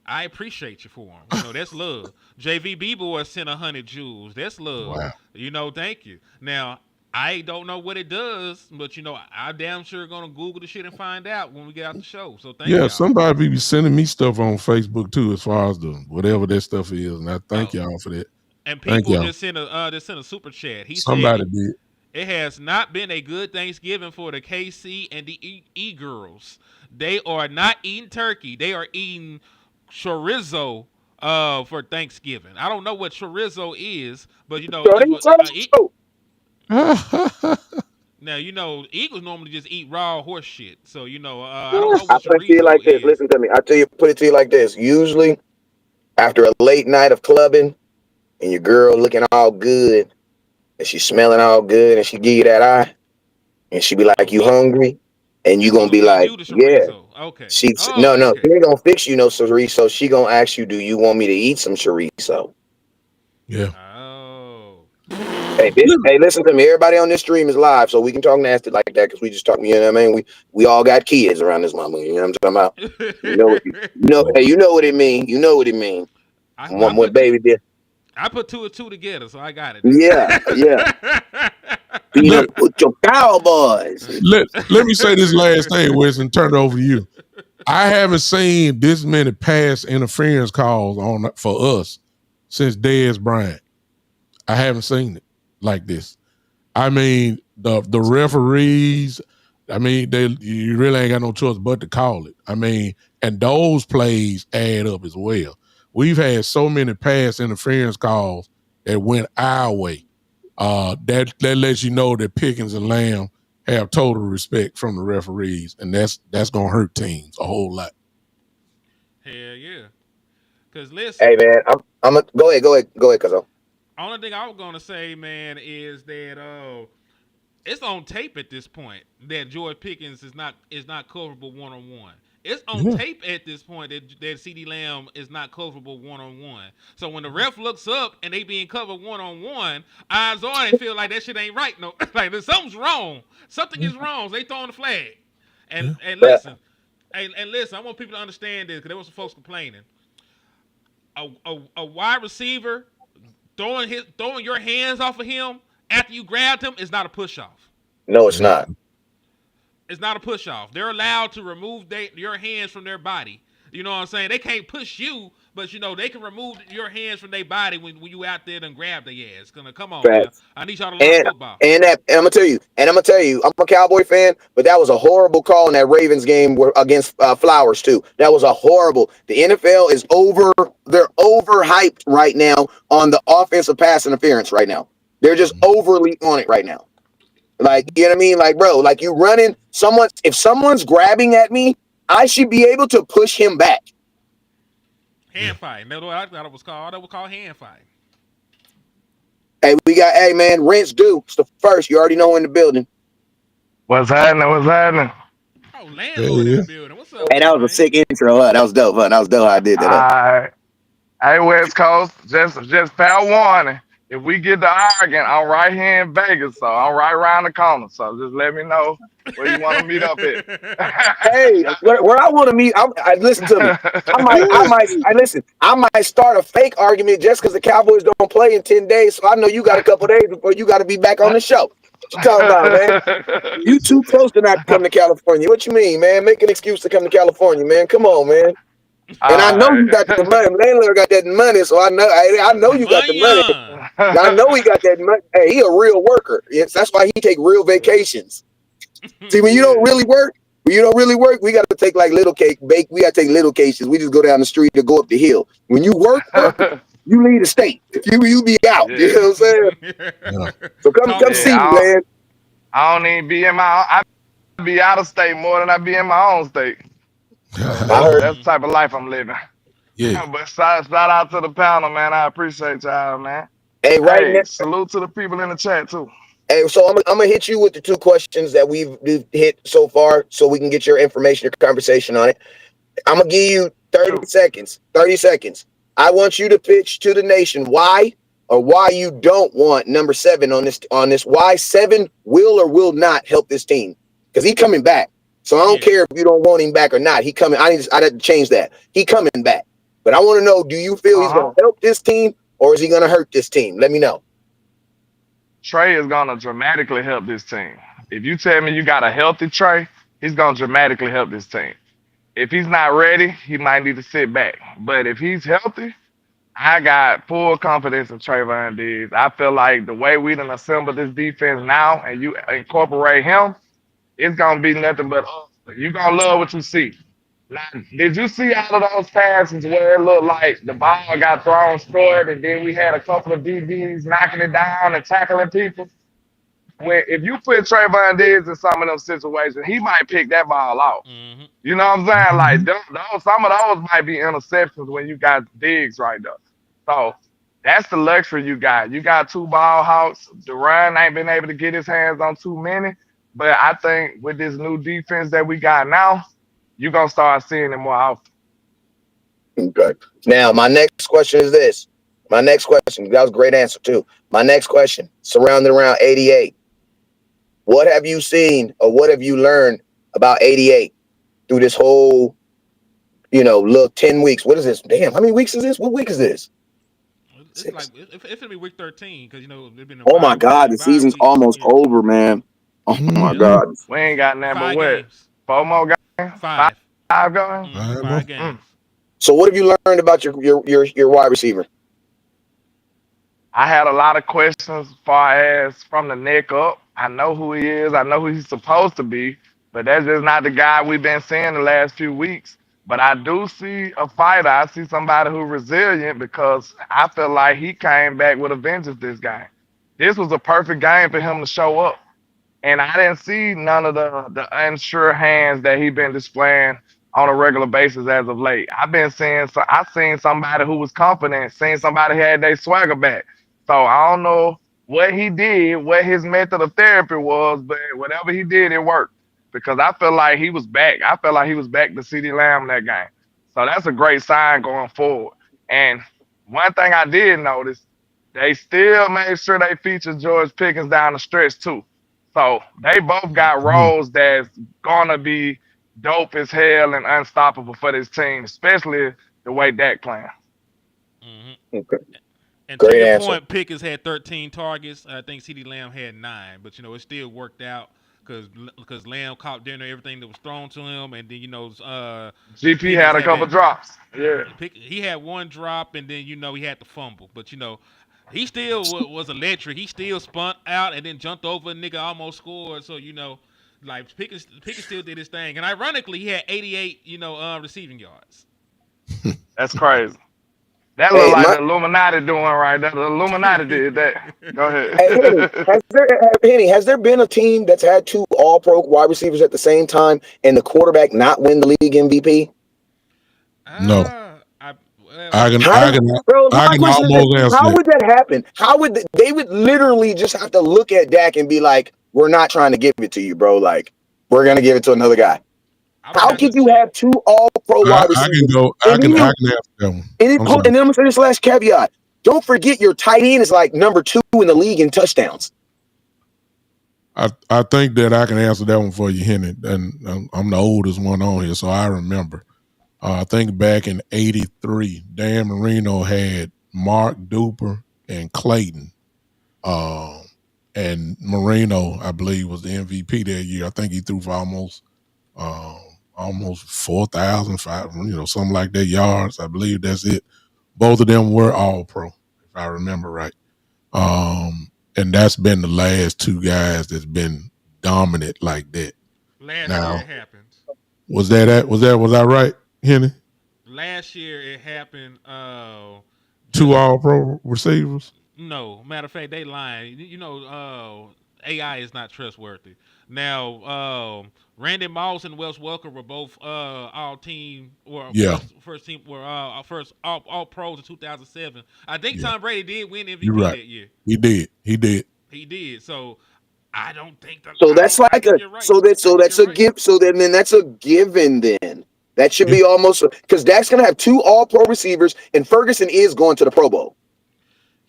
I appreciate you for them. That's love. JVB boy sent 100 jewels. That's love. Wow. Thank you. Now, I don't know what it does, but I damn sure gonna Google the shit and find out when we get out the show. So thank you. Yeah, somebody be sending me stuff on Facebook too, as far as whatever that stuff is, and I thank y'all for that. And people just sent a super chat. Somebody did. It has not been a good Thanksgiving for the KC and the E-girls. They are not eating turkey. They are eating chorizo for Thanksgiving. I don't know what chorizo is, but now Eagles normally just eat raw horse shit. So I don't know what chorizo is. Listen to me. Put it to you like this. Usually, after a late night of clubbing, and your girl looking all good, and she's smelling all good, and she give you that eye, and she be like, "You hungry?" And you gonna be like, "Yeah." Okay. She ain't gonna fix you no chorizo. She gonna ask you, "Do you want me to eat some chorizo?" Yeah. Oh. Hey, listen to me. Everybody on this stream is live, so we can talk nasty like that because we just talk. You know what I mean? We all got kids around this mama. You know what I'm talking about? Hey, you know what it mean. You know what it mean. When baby did. I put 2 and 2 together, so I got it. Yeah. Put your Cowboys. Let me say this last thing, Wes, and turn it over to you. I haven't seen this many pass interference calls for us since Dez Bryant. I haven't seen it like this. I mean, the referees, I mean, you really ain't got no choice but to call it. I mean, and those plays add up as well. We've had so many pass interference calls that went our way. That lets you know that Pickens and Lamb have total respect from the referees, and that's gonna hurt teams a whole lot. Hell yeah. Cause listen. Hey man, I'm go ahead, Cuzzo. Only thing I was gonna say, man, is that it's on tape at this point that George Pickens is not coverable one-on-one. It's on tape at this point that CeeDee Lamb is not coverable one-on-one. So when the ref looks up and they being covered one-on-one, eyes on and feel like that shit ain't right. No, like something's wrong. Something is wrong. So they throwing the flag. And listen, I want people to understand this because there was some folks complaining. A wide receiver throwing your hands off of him after you grabbed him is not a push-off. No, it's not. It's not a push-off. They're allowed to remove your hands from their body. You know what I'm saying? They can't push you, but they can remove your hands from their body when you out there and grab their ass. Come on, man. I need y'all to learn football. And I'm gonna tell you, I'm a Cowboy fan, but that was a horrible call in that Ravens game against Flowers too. That was a horrible. The NFL is they're overhyped right now on the offensive pass interference right now. They're just overly on it right now. Like, you know what I mean? Like, bro, like you running if someone's grabbing at me, I should be able to push him back. Hand fighting. That's what I thought it was called. That was called hand fighting. Hey man, rinse due. It's the first. You already know in the building. What's happening? What's happening? Oh, landlord in the building. What's up, Hey, that was a man? sick intro, huh? That was dope, huh? That was dope how I did that. All right. Hey, West Coast, just fair warning. If we get to arguing, I'm right here in Vegas, so I'm right around the corner. So just let me know where you want to meet up at. Hey, where I want to meet, I listen to me. I might start a fake argument just because the Cowboys don't play in 10 days. So I know you got a couple days before you got to be back on the show. What you talking about, man? You too close to not come to California. What you mean, man? Make an excuse to come to California, man. Come on, man. And I know you got the money. Landlord got that money, so I know you got the money. I know he got that money. Hey, he a real worker. Yes, that's why he take real vacations. See, when you don't really work, we got to take like little cake bake. We got to take little cases. We just go down the street or go up the hill. When you work, you leave the state. If you be out, Yeah. you know what I'm saying? Yeah. So come see me, man. I don't even be in I be out of state more than I be in my own state. That's the type of life I'm living. Yeah. But shout out to the panel, man. I appreciate y'all, man. Hey, Hey, salute to the people in the chat too. Hey, so I'm gonna hit you with the two questions that we've hit so far, so we can get your information, your conversation on it. I'm gonna give you 30 seconds. 30 seconds. I want you to pitch to the nation why you don't want number 7 on this. Why 7 will or will not help this team, because he coming back. So I don't care if you don't want him back or not. He coming. I had to change that. He coming back. But I want to know: do you feel he's gonna help this team, or is he gonna hurt this team? Let me know. Trey is gonna dramatically help this team. If you tell me you got a healthy Trey, he's gonna dramatically help this team. If he's not ready, he might need to sit back. But if he's healthy, I got full confidence in Trayvon Diggs. I feel like the way we done assembled this defense now, and you incorporate him, it's gonna be nothing but up. You're gonna love what you see. Now, did you see all of those passes where it looked like the ball got thrown short, and then we had a couple of DBs knocking it down and tackling people? If you put Trayvon Diggs in some of those situations, he might pick that ball off. Mm-hmm. You know what I'm saying? Like some of those might be interceptions when you got Diggs right there. So that's the luxury you got. You got 2 ball hawks. Duran ain't been able to get his hands on too many, but I think with this new defense that we got now, you're gonna start seeing it more often. Okay. Now, my next question is this. That was a great answer too. My next question, surrounding around 88. What have you seen or what have you learned about 88 through this whole, 10 weeks? What is this? Damn, how many weeks is this? What week is this? It's like it's gonna be week 13 because it's been. Oh my God, the season's almost over, man. Oh my God. We ain't got nothing but 5 what? games. 4 more games? 5. 5 games? 5 games. So what have you learned about your wide receiver? I had a lot of questions as far as from the neck up. I know who he is. I know who he's supposed to be, but that's just not the guy we've been seeing the last few weeks. But I do see a fighter. I see somebody who's resilient because I feel like he came back with a vengeance this game. This was a perfect game for him to show up. And I didn't see none of the unsure hands that he's been displaying on a regular basis as of late. I seen somebody who was confident, seen somebody who had their swagger back. So I don't know what he did, what his method of therapy was, but whatever he did, it worked. Because I feel like he was back. I feel like he was back to CeeDee Lamb that game. So that's a great sign going forward. And one thing I did notice, they still made sure they featured George Pickens down the stretch too. So they both got roles that's gonna be dope as hell and unstoppable for this team, especially the way Dak playing. Mm-hmm. Okay. And Great to your answer. point, Pickens had 13 targets. I think CeeDee Lamb had 9, but it still worked out because Lamb caught dinner everything that was thrown to him, and then GP Pickens had a couple drops. Yeah, he had one drop, and then he had the fumble, but he still was electric. He still spun out and then jumped over a nigga, almost scored. So like Pickens still did his thing, and ironically, he had 88 receiving yards. that's crazy. That look Hey, like the Illuminati doing right there. The Illuminati did that. Go Henny, ahead. has there been a team that's had two All Pro wide receivers at the same time and the quarterback not win the league MVP? No, I I well, can, How, I can, bro? I My can question is this: almost answer how that. would that happen? How would they would literally just have to look at Dak and be like, "We're not trying to give it to you, bro. Like, we're gonna give it to another guy." I would How have to could you check. have two All Pro wide I can receivers go. and then I you can answer that one. I'm and sorry. then I'm gonna say this last caveat: don't forget your tight end is like number 2 in the league in touchdowns. I think that I can answer that one for you, Henny. And I'm the oldest one on here, so I remember. I think back in '83, Dan Marino had Mark Duper and Clayton. Um, and Marino, I believe, was the MVP that year. I think he threw for um, almost 4,000, something like that yards. I believe that's it. Both of them were all pro, if I remember right. And that's been the last two guys that's been dominant like that. Last year Now, it happened. was I right, Henny? Last year it happened. Two Just all pro receivers? no. Matter of fact, they lying. AI is not trustworthy. Now, Randy Moss and Wes Welker were both all team or Yeah, first team were first all pros in 2007. I think yeah. Tom Brady did win You're MVP right. that year. He did. He did. He did. So I don't think that So that's I like think a you're right. so that I so think that's you're a right. give. So then that's a given. Then that should Yeah. be almost because Dak's gonna have two All Pro receivers, and Ferguson is going to the Pro Bowl.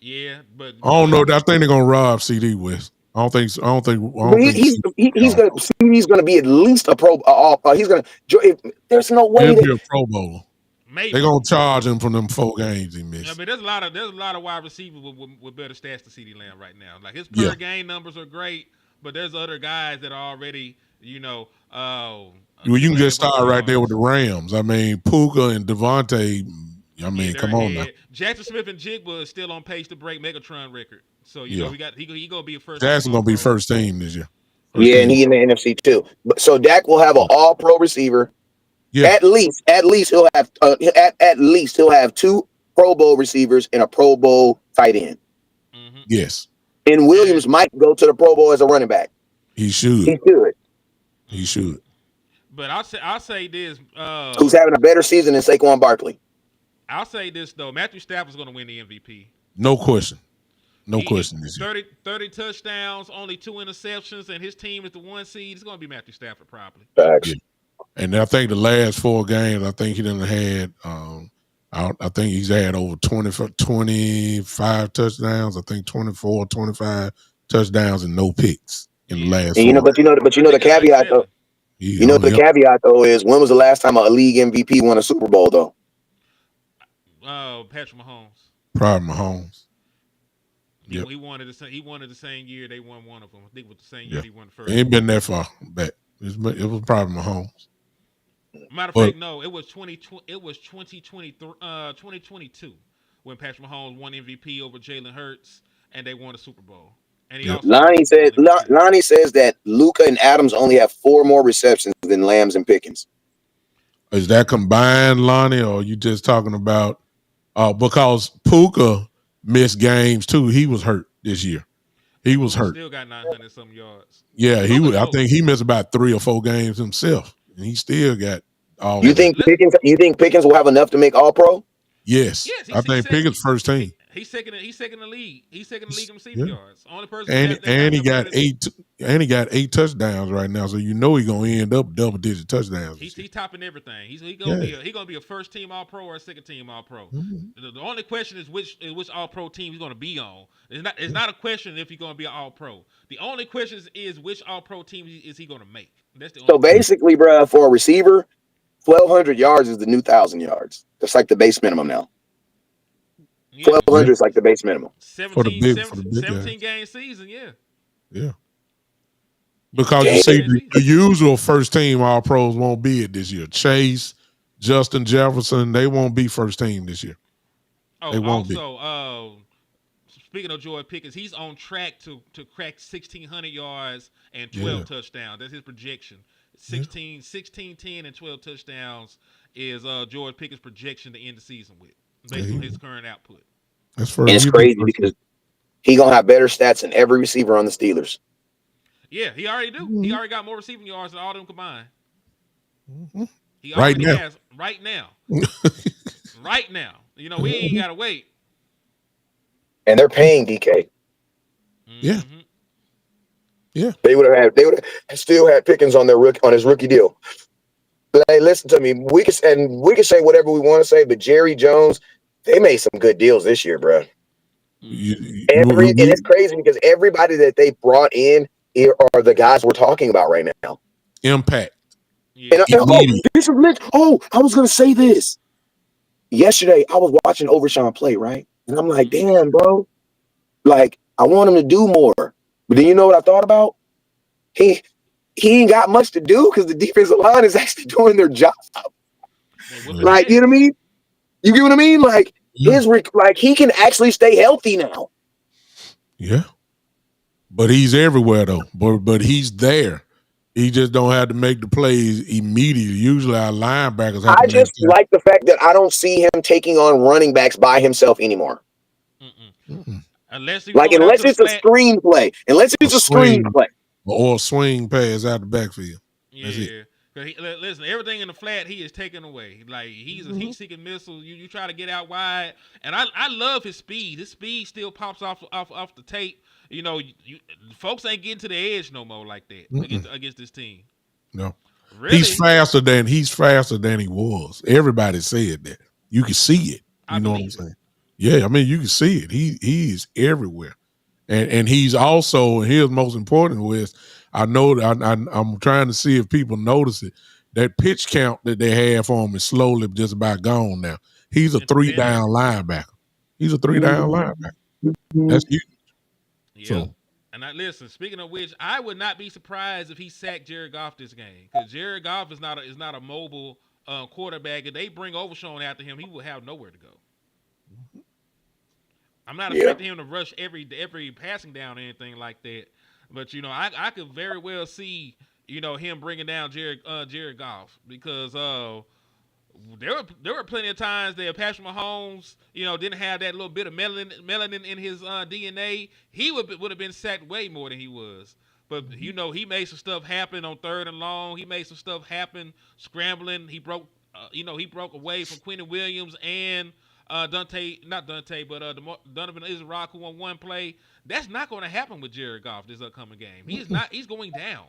Yeah, but I don't know. I think they're gonna rob CD West. I don't think. I don't think. I But don't think CD he's all gonna pro. he's gonna be at least a Pro. He's gonna. There's no way He'll that be a Pro Bowler. They're maybe. gonna charge him for them 4 games he I missed. mean, there's a lot of wide receivers with better stats than CeeDee Lamb right now. Like his Yeah. per game numbers are great, but there's other guys that are already Well, you can getting just up on start them right there with yards. the Rams. I mean, Puka and Devontae. I Yeah, mean, they're come on now. ahead. Jackson Smith and Jigba is still on pace to break Megatron record. So Yeah. he gonna be a first team Jackson All gonna be Pro. first team this year. First yeah, and team. he in the NFC too. But so Dak will have an All Pro receiver. Yeah. At least he'll have at least he'll have two Pro Bowl receivers and a Pro Bowl tight end. Hmm. Yes. And And Williams might go to the Pro Bowl as a running back. He should. He should. He hmm should. but I'll say this. Who's having a better season than Saquon Barkley? I'll say this though. Matthew Stafford's gonna win the MVP. No question. No He question this year. 30 touchdowns, only 2 interceptions, and his team is the 1 seed. It's going to be Matthew Stafford probably. Facts. Yeah. And I think the last 4 games, I think he done had. I think he's had over 25 touchdowns. I think 24, 25 touchdowns and no picks in the last And 4 games. I the think it's like caveat though. 7. The Yep. caveat though is when was the last time a league MVP won a Super Bowl though? Patrick Mahomes. Probably Mahomes. He, Yep. he wanted the same year they won one of them. I think it was the same year Yeah. he won the It first ain't one. been that far back. It was probably Mahomes. Matter of But fact, no, it was 2022 when Patrick Mahomes won MVP over Jalen Hurts and they won the Super Bowl. And he yep. also won the Super Bowl MVP. Lonnie says that Luka and Adams only have 4 more receptions than Lambs and Pickens. Is that combined, Lonnie, or are you just talking about because Puka missed games too? He was hurt this year. He was hurt. Still got 900 some yards. Yeah, he Puka, was. I no. think he missed about 3 or 4 games himself, and he still got all You of that. think Pickens will have enough to make All Pro? Yes, Yes, I think Pickett's first team. He's second in the league. He's second in the league in receiving Yeah. yards. Only person that's got And he enough got better. 8 touchdowns right now, so you know he's gonna end up double-digit touchdowns. He's topping everything. He's Yeah. gonna be a first team All Pro or a second team All Pro. Mhm. The only question is which All Pro team he's gonna be on. It's not a question if he's gonna be an All Pro. The only question is which All Pro team is he gonna make. That's the only So question. basically, bro, for a receiver, 1,200 yards is the new 1,000 yards. That's like the base minimum now. Yeah, 1,200 is like the base minimum. 17 for the big guys. game season. Yeah. Yeah. Because you Damn. see, the usual first team All Pros won't be it this year. Chase, Justin Jefferson, they won't be first team this year. Oh, They won't be. also, speaking of George Pickens, he's on track to crack 1,600 yards and 12 touchdowns. That's his projection. 16, 10, and 12 touchdowns is George Pickens' projection to end the season with. based on his current output. That's for And it's you. Be crazy first because he gonna have better stats than every receiver on the Steelers. Yeah, he already do. He already got more receiving yards than all of them combined. Mhm. He Right already now. has right now. Right now. You know, we ain't gotta wait. And they're paying DK. Yeah. Mhm. They would have still had Pickens on his rookie deal. But hey, listen to me. We can say whatever we want to say, but Jerry Jones, they made some good deals this year, bro. You, Mhm. And it's crazy because everybody that they brought in here are the guys we're talking about right now. impact. Yeah. Immediate. This is Mitch. Oh, I was gonna say this. Yesterday, I was watching Overshawn play, right? And I'm like, damn, bro. Like, I want him to do more. But then you know what I thought about? He ain't got much to do because the defensive line is actually doing their job. They whooping Like, you know what I mean? You get what I mean? Like he can actually stay healthy now. Yeah. But he's everywhere though. But he's there. He just don't have to make the plays immediately. Usually our linebackers have to I make just that. like the fact that I don't see him taking on running backs by himself anymore. Unless he's Like, going out unless to the it's a flat. screenplay. Unless A it's a swing screenplay. or a swing pass out the backfield. That's it. Yeah. 'Cause listen, everything in the flat he is taking away. Like he's a heat-seeking missile. You try to get out wide, and I love his speed. His speed still pops off the tape. You know, folks ain't getting to the edge no more like that against this team. No. Really, He's faster than he was. Everybody said that. You can see it. I You know what I'm believe it. saying? Yeah, I mean you can see it. He's everywhere. And he's also, and here's most important was I know that I'm trying to see if people notice it. That pitch count that they have for him is slowly just about gone now. He's a It's 3 thin out. down linebacker. He's a 3 down linebacker. That's huge. Yeah. So And listen. Speaking of which, I would not be surprised if he sacked Jared Goff this game because Jared Goff is not a mobile quarterback. If they bring Overshawn after him, he will have nowhere to go. I'm not expecting him to rush every passing down or anything like that. But you know, I could very well see him bringing down Jared Goff because there were plenty of times that Patrick Mahomes didn't have that little bit of melanin in his DNA. He would have been sacked way more than he was. But he made some stuff happen on 3rd and long. He made some stuff happen scrambling. He broke away from Quentin Williams and Donovan Israel, who on one play. That's not going to happen with Jared Goff this upcoming game. He's not. He's going down.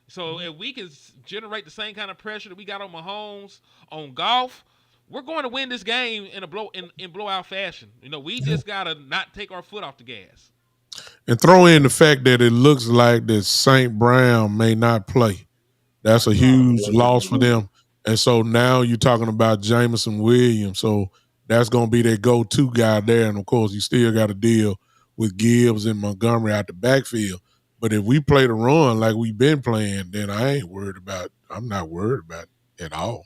So if we can generate the same kind of pressure that we got on Mahomes on Goff, we're going to win this game in blowout fashion. We just gotta not take our foot off the gas. and throw in the fact that it looks like that St. Brown may not play. That's a huge loss for them. And so now you're talking about Jameson Williams. So that's going to be their go-to guy there. And, of course, you still got to deal with Gibbs and Montgomery out the backfield. But if we play the run like we've been playing, then I'm not worried about it at all.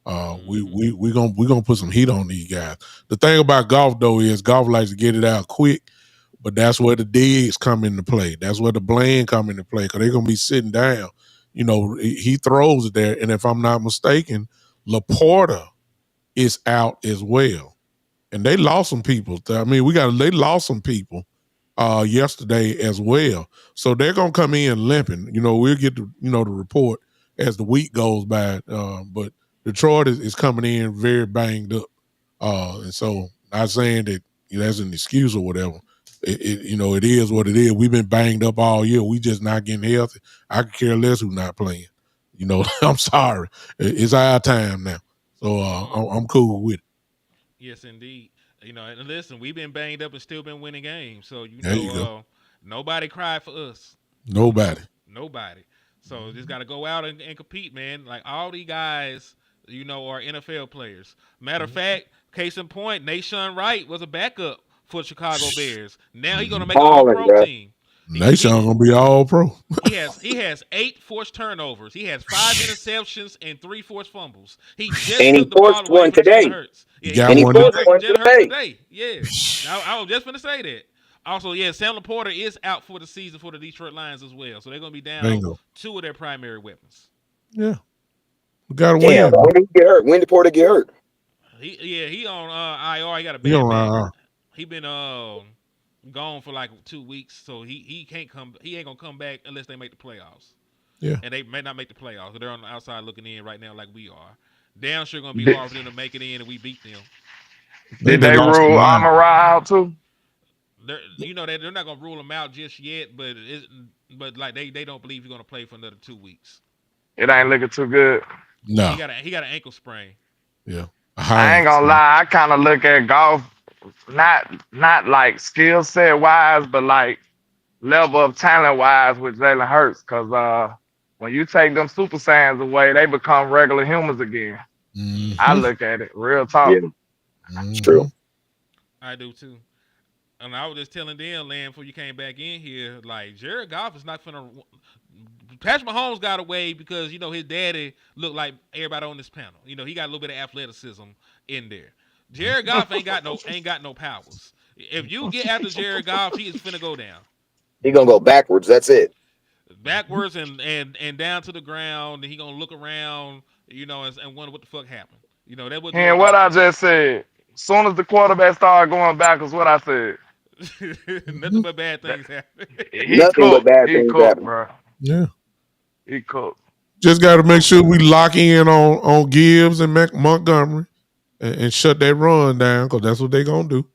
We're gonna put some heat on these guys. The thing about Goff, though, is Goff likes to get it out quick. But that's where the digs come into play. That's where the blame come into play because they're going to be sitting down. He throws it there. And if I'm not mistaken, Laporta is out as well. And they lost some people. I mean, they lost some people yesterday as well. So they're going to come in limping. We'll get the report as the week goes by. But Detroit is coming in very banged up. And so not saying that that's an excuse or whatever. It is what it is. We've been banged up all year. We just not getting healthy. I could care less who's not playing. I'm sorry. It's our time now. So I'm cool with it. Yes, indeed. And listen, we've been banged up and still been winning games. So There you go. Nobody cried for us. Nobody. So just got to go out and compete, man. Like all these guys, are NFL players. Matter of fact, case in point, Nahshon Wright was a backup for the Chicago Bears. Now he's gonna make an all-pro team. Nahshon gonna be all pro. He has 8 forced turnovers. He has 5 interceptions and 3 forced fumbles. He just took the ball away from Jalen Hurts. He got one today. Yeah. I was just gonna say that. Also, Sam Laporta is out for the season for the Detroit Lions as well. So they're gonna be down 2 of their primary weapons. Yeah. We gotta win. When did he get hurt? When did Porter get hurt? He on IR. He got a He bad back. on He been gone for like 2 weeks, so he can't come. He ain't gonna come back unless they make the playoffs. Yeah. And they may not make the playoffs. They're on the outside looking in right now, like we are. Damn sure gonna be Did, hard for them to make it in, and we beat them. did They they lost the rule line. Amon out too? They're not gonna rule him out just yet, but like they don't believe he's gonna play for another 2 weeks. It ain't looking too good. No. He got an ankle sprain. Yeah. I ain't gonna lie. I kind of look at golf not like skill set wise, but like level of talent wise with Jalen Hurts. Cause when you take them Super Saiyans away, they become regular humans again. Mhm. I look at it real talk. Yeah, it's true. I do too. And I was just telling Dan, Land, before you came back in here, like Jared Goff is not gonna. Patrick Mahomes got away because his daddy looked like everybody on this panel. He got a little bit of athleticism in there. Jared Goff ain't got no powers. If you get after Jared Goff, he is finna go down. He gonna go backwards. That's it. Backwards and down to the ground, and he gonna look around, and wonder what the fuck happened. That was And what I just said. Soon as the quarterback started going backwards, what I said. nothing but bad things happen. Nothing but bad things happen. Bro. Yeah. He cooked. Just got to make sure we lock in on Gibbs and Montgomery and shut that run down, because that's what they're going to do.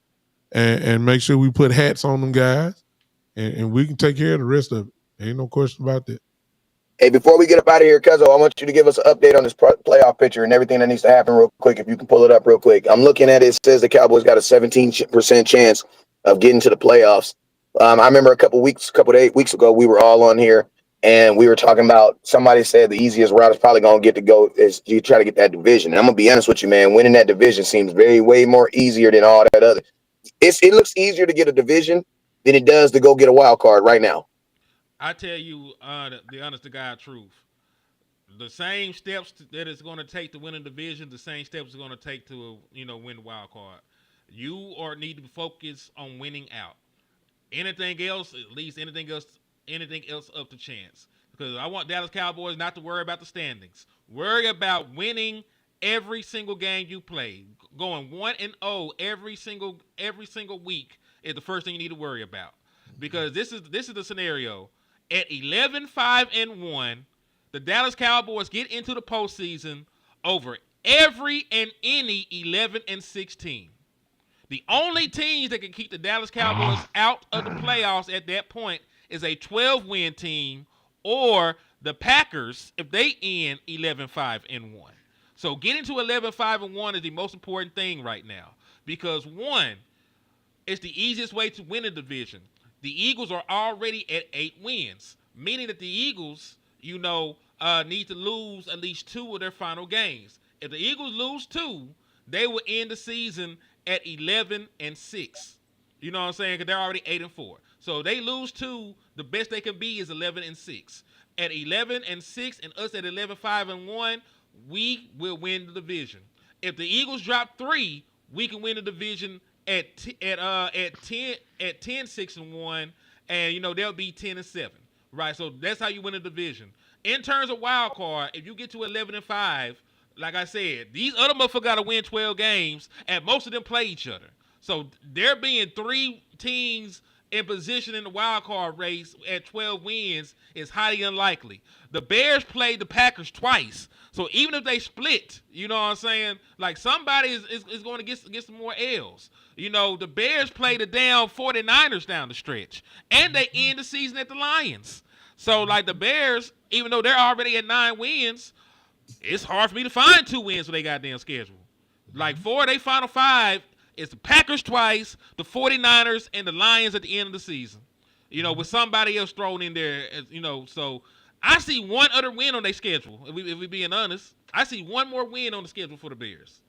And make sure we put hats on them guys, and we can take care of the rest of it. Ain't no question about that. Hey, before we get up out of here, Cuzzo, I want you to give us an update on this playoff picture and everything that needs to happen real quick. If you can pull it up real quick. I'm looking at it. It says the Cowboys got a 17% chance of getting to the playoffs. I remember a couple 8 weeks ago, we were all on here and we were talking about, somebody said the easiest route is probably going to go is you try to get that division. And I'm going to be honest with you, man, winning that division seems way more easier than all that other. It looks easier to get a division than it does to go get a wild card right now. I tell you the honest to God truth. The same steps that it's going to take to win a division, the same steps it's going to take to win the wild card. You need to focus on winning out. Anything else, at least anything else up to chance. Because I want Dallas Cowboys not to worry about the standings. Worry about winning every single game you play. Going 1-0 every single week is the first thing you need to worry about. Because this is the scenario. At 11-5-1, the Dallas Cowboys get into the postseason over every and any 11-6 team. The only teams that can keep the Dallas Cowboys out of the playoffs at that point is a 12-win team or the Packers if they end 11-5-1. So getting to 11-5-1 is the most important thing right now because, one, it's the easiest way to win a division. The Eagles are already at 8 wins, meaning that the Eagles, need to lose at least 2 of their final games. If the Eagles lose 2, they will end the season at 11-6. You know what I'm saying? Because they're already 8-4. So if they lose 2, the best they can be is 11-6. At 11-6 and us at 11-5-1, we will win the division. If the Eagles drop 3, we can win the division at 10-6-1, and they'll be 10-7, right? So that's how you win a division. In terms of wild card, if you get to 11-5, like I said, these other motherfuckers got to win 12 games, and most of them play each other. So there being 3 teams in position in the wild card race at 12 wins is highly unlikely. The Bears played the Packers twice. So even if they split, you know what I'm saying? Like somebody is going to get some more L's. The Bears played the damn 49ers down the stretch. And they end the season at the Lions. So like the Bears, even though they're already at 9 wins, it's hard for me to find 2 wins for their goddamn schedule. Like 4 of their final 5 is the Packers twice, the 49ers, and the Lions at the end of the season. With somebody else thrown in there, so I see one other win on their schedule. If we being honest, I see one more win on the schedule for the Bears.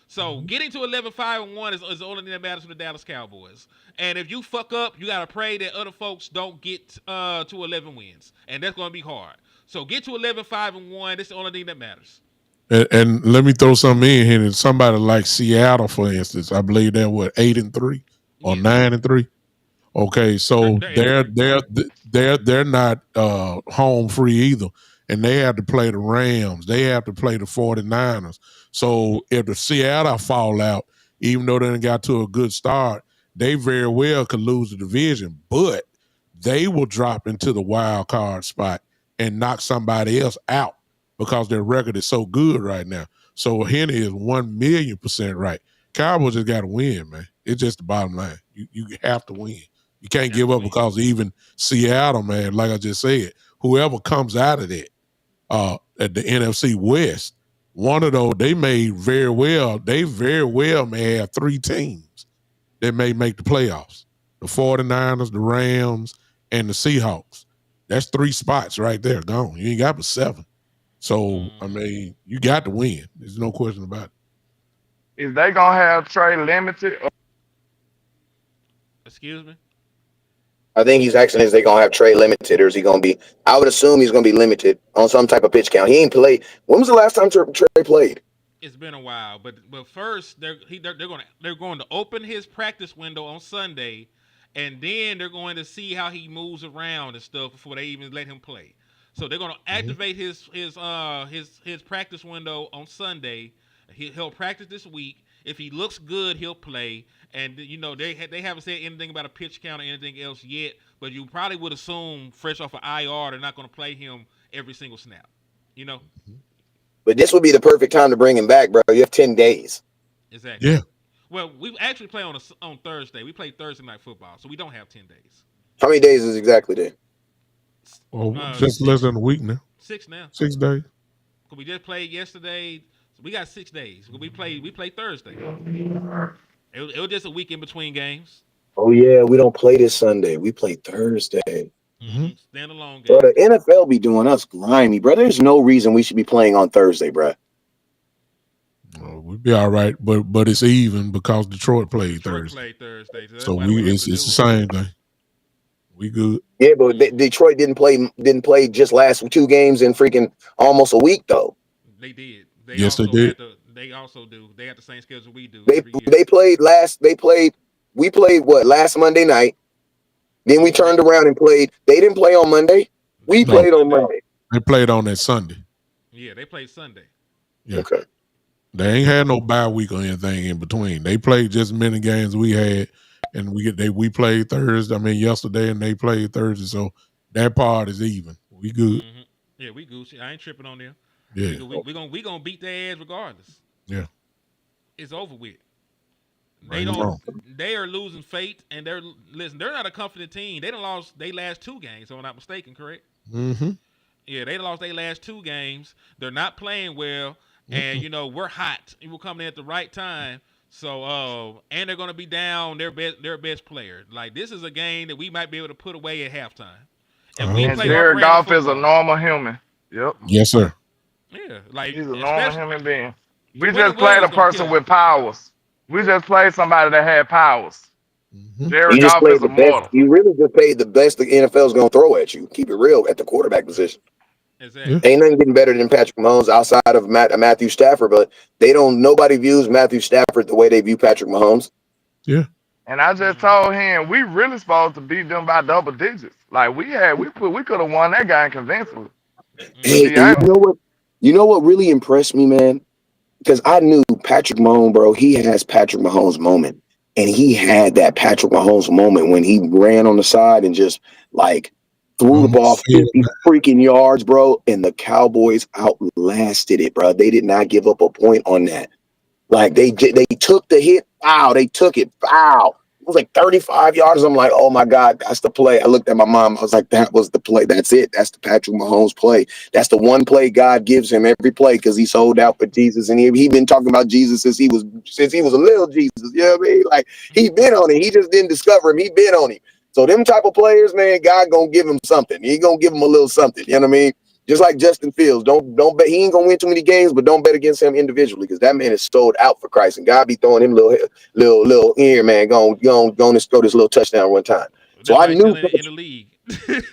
So getting to 11-5-1 is the only thing that matters for the Dallas Cowboys. And if you fuck up, you gotta pray that other folks don't get to 11 wins, and that's gonna be hard. So get to 11-5-1. That's the only thing that matters. And let me throw something in here. And somebody like Seattle, for instance, I believe they're 8-3 or 9-3. Okay, so they're not home free either. and they have to play the Rams. They have to play the 49ers. So if the Seattle fall out, even though they done got to a good start, they very well could lose the division, but they will drop into the wild card spot and knock somebody else out because their record is so good right now. So Henny is 1,000,000% right. Cowboys just got to win, man. It's just the bottom line. You have to win. You can't give up because even Seattle, man, like I just said, whoever comes out of that at the NFC West, one of those, they very well may have 3 teams that may make the playoffs. The 49ers, the Rams, and the Seahawks. That's 3 spots right there gone. You ain't got but 7. So, I mean, you got to win. There's no question about it. Is they gonna have Trey limited? Excuse me? I think he's asking, is they going to have Trey limited, or is he going to be, I would assume he's going to be limited on some type of pitch count. He ain't played. When was the last time Trey played? It's been a while, but first they're going to open his practice window on Sunday, and then they're going to see how he moves around and stuff before they even let him play. So they're going to activate his practice window on Sunday. He'll practice this week. If he looks good, he'll play. And you know they haven't said anything about a pitch count or anything else yet, but you probably would assume fresh off of IR they're not going to play him every single snap. You know. But this would be the perfect time to bring him back, bro. You have 10 days. Exactly. Yeah. Well, we actually play on Thursday. We play Thursday night football, so we don't have 10 days. How many days is exactly there? Well, just less than a week now. 6 now. 6 days. We just played yesterday, so we got 6 days. We play Thursday. It was just a week in between games. Oh, yeah, we don't play this Sunday. We play Thursday. Standalone game. Bro, the NFL be doing us grimy, bro. There's no reason we should be playing on Thursday, bro. We'd be all right, but it's even because Detroit played Thursday. So it's the same thing. We good. Yeah, but Detroit didn't play just last 2 games in freaking almost a week though. They did. Yes, they did. They also do. They have the same schedule we do. We played what, last Monday night. Then we turned around and played. They didn't play on Monday. We played on Monday. They played on that Sunday. Yeah, they played Sunday. Yeah. Okay. They ain't had no bye week or anything in between. They played just as many games we had, and we played Thursday. I mean yesterday, and they played Thursday. So that part is even. We good. Mm-hmm. Yeah, we good. I ain't tripping on them. Yeah. We gonna beat their ass regardless. Yeah. It's over with. They are losing fate, and they're not a confident team. They done lost their last 2 games, if I'm not mistaken, correct? Mm-hmm. Yeah, they lost their last 2 games. They're not playing well, and you know we're hot. We're coming in at the right time. So, and they're gonna be down their best player. Like this is a game that we might be able to put away at halftime. And Jared Goff is a normal human. Yep. Yes, sir. Yeah, like he's a normal human being. We just played a person with powers. We just played somebody that had powers. Jared Goff is immortal. You really just played the best the NFL is going to throw at you. Keep it real at the quarterback position. Exactly. Ain't nothing getting better than Patrick Mahomes outside of Matthew Stafford, but nobody views Matthew Stafford the way they view Patrick Mahomes. Yeah. And I just told him we really supposed to beat them by double digits. Like we could have won that guy convincingly. Hey, you know what really impressed me, man? Because I knew Patrick Mahomes, bro, he has Patrick Mahomes moment. And he had that Patrick Mahomes moment when he ran on the side and just like threw the ball 50 freaking yards, bro. And the Cowboys outlasted it, bro. They did not give up a point on that. Like they took the hit. Wow, they took it. Wow. It was like 35 yards. I'm like, oh my God, that's the play. I looked at my mom. I was like, that was the play. That's it. That's the Patrick Mahomes play. That's the one play God gives him every play because he sold out for Jesus. And he been talking about Jesus since he was a little Jesus. You know what I mean? Like he been on it. He just didn't discover him. He been on him. So them type of players, man, God gonna give him something. He gonna give him a little something. You know what I mean? Just like Justin Fields, don't bet. He ain't gonna win too many games, but don't bet against him individually because that man is sold out for Christ, and God be throwing him little here, man. Go and throw this little touchdown one time. So I knew in the league.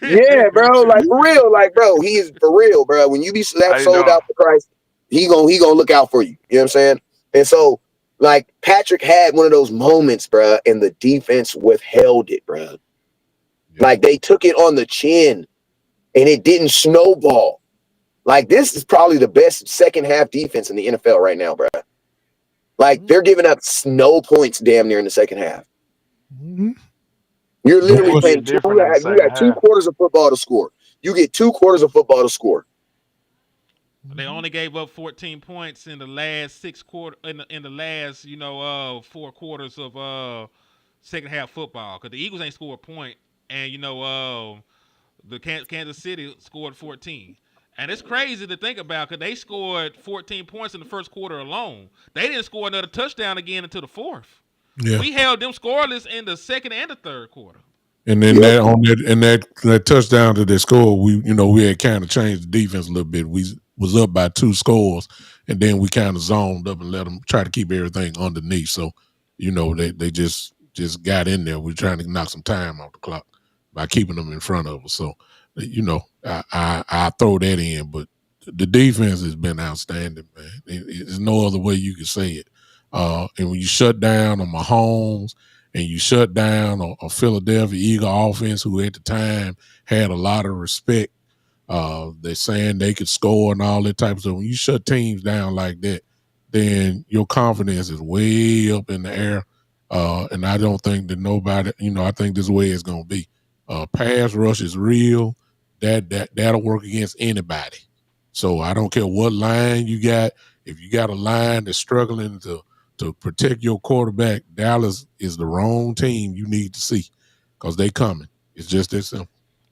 Yeah, bro, like for real, he is for real, bro. When you be that sold out for Christ, he gonna look out for you. You know what I'm saying? And so, like Patrick had one of those moments, bro, and the defense withheld it, bro. Like they took it on the chin. And it didn't snowball. Like, this is probably the best second half defense in the NFL right now, bro. Like, they're giving up no points damn near in the second half. Mm-hmm. You're literally Well, playing you got 2 quarters of football to score. You get 2 quarters of football to score. They only gave up 14 points in the last 6 quarter in the last 4 quarters of second half football, because the Eagles ain't scored a point, and the Kansas City scored 14. And it's crazy to think about, because they scored 14 points in the first quarter alone. They didn't score another touchdown again until the fourth. Yeah. We held them scoreless in the second and the third quarter. And then that touchdown that they scored, we had kind of changed the defense a little bit. We was up by 2 scores, and then we kind of zoned up and let them try to keep everything underneath. So, they just got in there. We're trying to knock some time off the clock by keeping them in front of us. So, I throw that in, but the defense has been outstanding, man. There's no other way you can say it. And when you shut down on Mahomes, and you shut down a Philadelphia Eagle offense who at the time had a lot of respect. They're saying they could score and all that type of stuff. When you shut teams down like that, then your confidence is way up in the air. And I don't think that nobody, I think this is the way it's going to be. Pass rush is real. That'll work against anybody. So I don't care what line you got. If you got a line that's struggling to protect your quarterback, Dallas is the wrong team you need to see, because they coming. It's just that simple.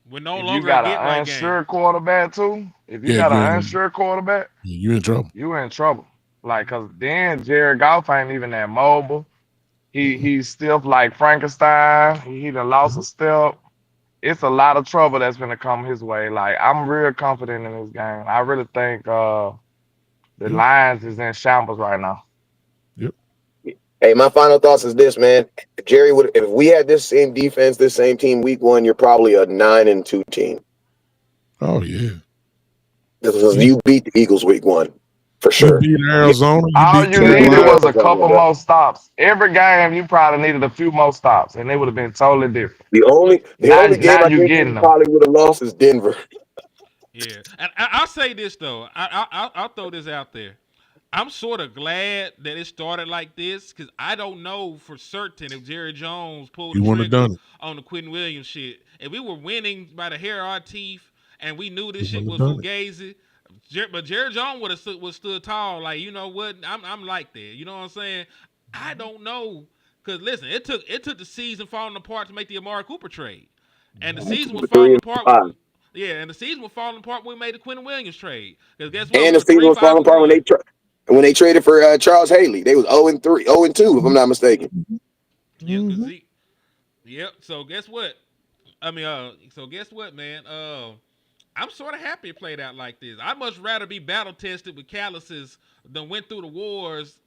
We're no if longer you got a an unsure quarterback too, if you got an unsure quarterback, you're in trouble. You're in trouble. Like, cause then Jared Goff ain't even that mobile. He's stiff like Frankenstein. He done lost a step. It's a lot of trouble that's gonna come his way. Like, I'm real confident in this game. I really think the Lions is in shambles right now. Yep. Hey, my final thoughts is this, man. Jerry, if we had this same defense, this same team week 1, you're probably a 9-2 team. Oh yeah. You beat the Eagles week 1 for sure. You beat Arizona. All you needed was a couple more stops. Every game, you probably needed a few more stops, and it would have been totally different. The only game I think you probably would have lost is Denver. Yeah, and I'll say this though. I'll throw this out there. I'm sort of glad that it started like this, because I don't know for certain if Jerry Jones pulled the trigger on the Quentin Williams shit. If we were winning by the hair of our teeth and we knew this shit was fugazi, but Jerry Jones would have stood tall. Like, you know what? I'm like that. You know what I'm saying? I don't know, because listen, it took the season falling apart to make the Amari Cooper trade, and the season was falling apart. And the season was falling apart when we made the Quentin Williams trade. Because guess what? And the season was falling apart when they traded for Charles Haley. They was 0-3, 0-2, if I'm not mistaken. Yep. So guess what? Guess what, man? I'm sort of happy it played out like this. I'd much rather be battle tested with calluses than went through the wars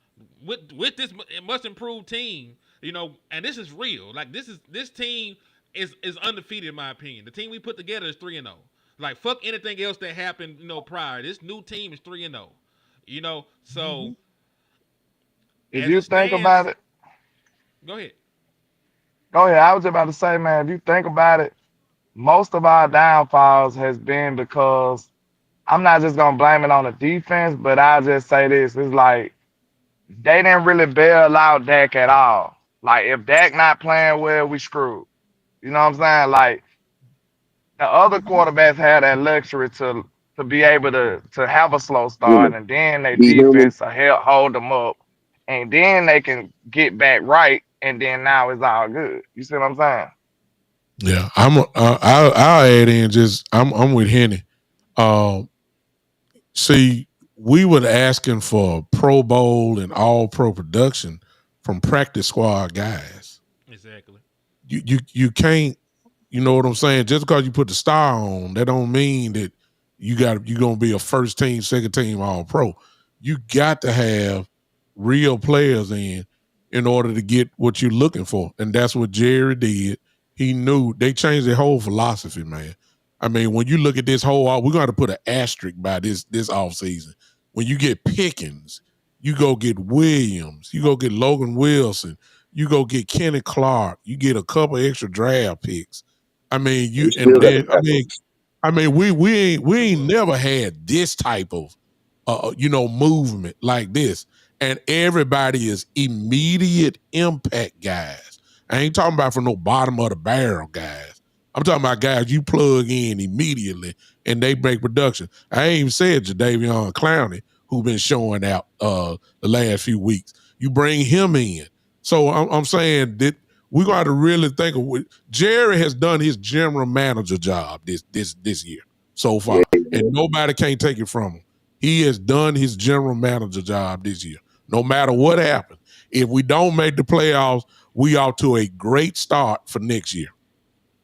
with this much improved team. And this is real. Like, this team is undefeated in my opinion. The team we put together is 3-0. Like, fuck anything else that happened, prior. This new team is 3-0. So if you think about it, go ahead. I was about to say, man, if you think about it, most of our downfalls has been because, I'm not just gonna blame it on the defense, but I'll just say this: it's like they didn't really bail out Dak at all. Like, if Dak not playing well, we screwed. You know what I'm saying? Like, the other quarterbacks had that luxury to be able to have a slow start, and then their defense will help hold them up, and then they can get back right, and then now it's all good. You see what I'm saying? Yeah, I'll add in I'm with Henny. See, we were asking for Pro Bowl and All Pro production from practice squad guys. Exactly. You can't. You know what I'm saying? Just because you put the star on, that don't mean that you're gonna be a first team, second team All Pro. You got to have real players in order to get what you're looking for, and that's what Jerry did. He knew they changed their whole philosophy, man. I mean, when you look at this whole, we're going to put an asterisk by this offseason. When you get Pickens, you go get Williams, you go get Logan Wilson, you go get Kenny Clark, you get a couple extra draft picks. I mean, I mean, we ain't never had this type of movement like this, and everybody is immediate impact guys. I ain't talking about from no bottom of the barrel guys. I'm talking about guys you plug in immediately and they make production. I ain't even said Jadeveon Clowney, who been showing out the last few weeks. You bring him in, so I'm saying that we got to really think of what Jerry has done his general manager job this year so far, and nobody can't take it from him. He has done his general manager job this year. No matter what happens, if we don't make the playoffs, we are to a great start for next year.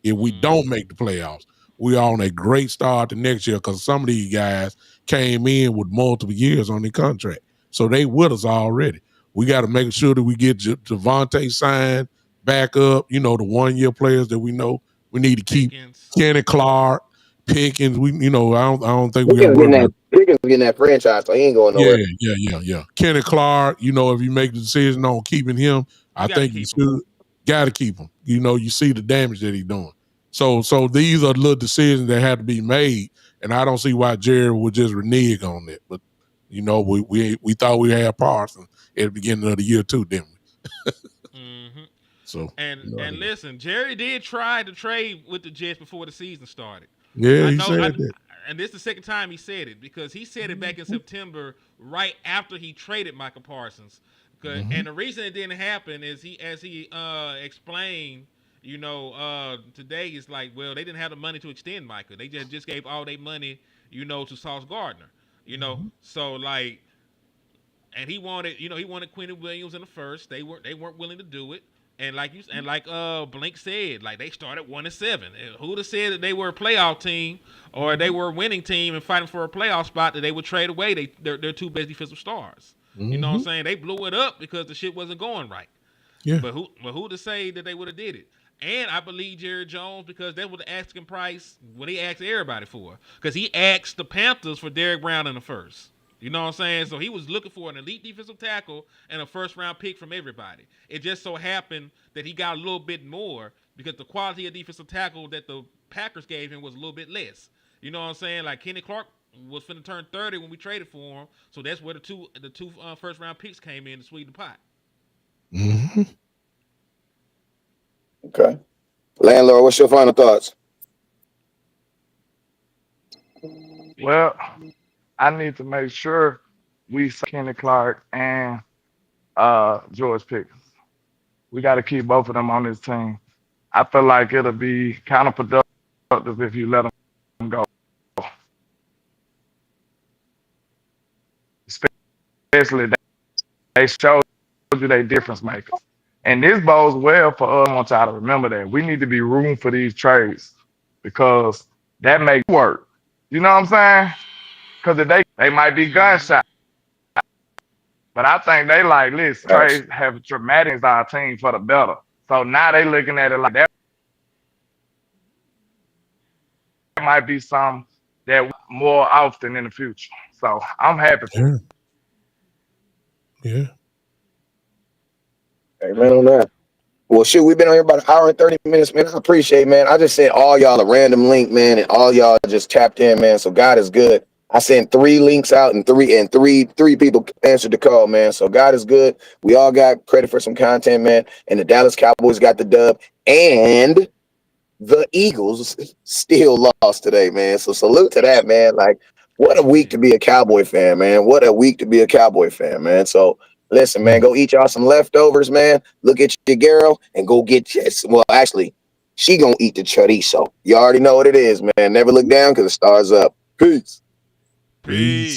If we don't make the playoffs, we are on a great start to next year because some of these guys came in with multiple years on their contract. So they with us already. We got to make sure that we get Javonte signed back up, the 1-year players that we know we need to keep. Pickens. Kenny Clark, Pickens, I don't think we're going to Pickens getting that franchise, so he ain't going nowhere. Yeah. Kenny Clark, if you make the decision on keeping him, I think you should. Got to keep him. You see the damage that he's doing. So these are little decisions that have to be made, and I don't see why Jerry would just renege on that. But we thought we had Parsons at the beginning of the year too, didn't we? Mm-hmm. So and listen, Jerry did try to trade with the Jets before the season started. Yeah, he said that. And this is the second time he said it because he said it back in September, right after he traded Micah Parsons. And the reason it didn't happen is he explained, today is like, well, they didn't have the money to extend Micah. They just gave all their money, to Sauce Gardner, So like, and he wanted Quentin Williams in the first. They weren't willing to do it. And like Blink said, like they started 1-7. Who'd have said that they were a playoff team or they were a winning team and fighting for a playoff spot that they would trade away their two best defensive stars? You know what I'm saying? They blew it up because the shit wasn't going right. Yeah. But who to say that they would have did it? And I believe Jerry Jones because that was the asking price what he asked everybody for. Because he asked the Panthers for Derrick Brown in the first. You know what I'm saying? So he was looking for an elite defensive tackle and a first-round pick from everybody. It just so happened that he got a little bit more because the quality of defensive tackle that the Packers gave him was a little bit less. You know what I'm saying? Like Kenny Clark was finna turn 30 when we traded for him, so that's where the two first-round picks came in to sweeten the pot. Mm-hmm. Okay, landlord, what's your final thoughts? Well, I need to make sure we sign Kenny Clark and George Pickens. We got to keep both of them on this team. I feel like it'll be counterproductive if you let them go. Especially they showed you they difference makers. And this bodes well for us. I want y'all to remember that. We need to be rooting for these trades because that makes work. You know what I'm saying? Because they might be gunshot. But I think they like, listen, trades have dramatic our team for the better. So now they looking at it like that might be some that more often in the future. So I'm happy for it. Yeah. Amen on that. Well, shoot, we've been on here about an hour and 30 minutes, man. I appreciate it, man. I just sent all y'all a random link, man, and all y'all just tapped in, man. So God is good. I sent 3 links out and three people answered the call, man. So God is good. We all got credit for some content, man. And the Dallas Cowboys got the dub. And the Eagles still lost today, man. So salute to that, man. Like, what a week to be a Cowboy fan, man. What a week to be a Cowboy fan, man. So listen, man, go eat y'all some leftovers, man. Look at your girl and go get well, actually, she gonna eat the chorizo. You already know what it is, man. Never look down because the star's up. Peace. Peace.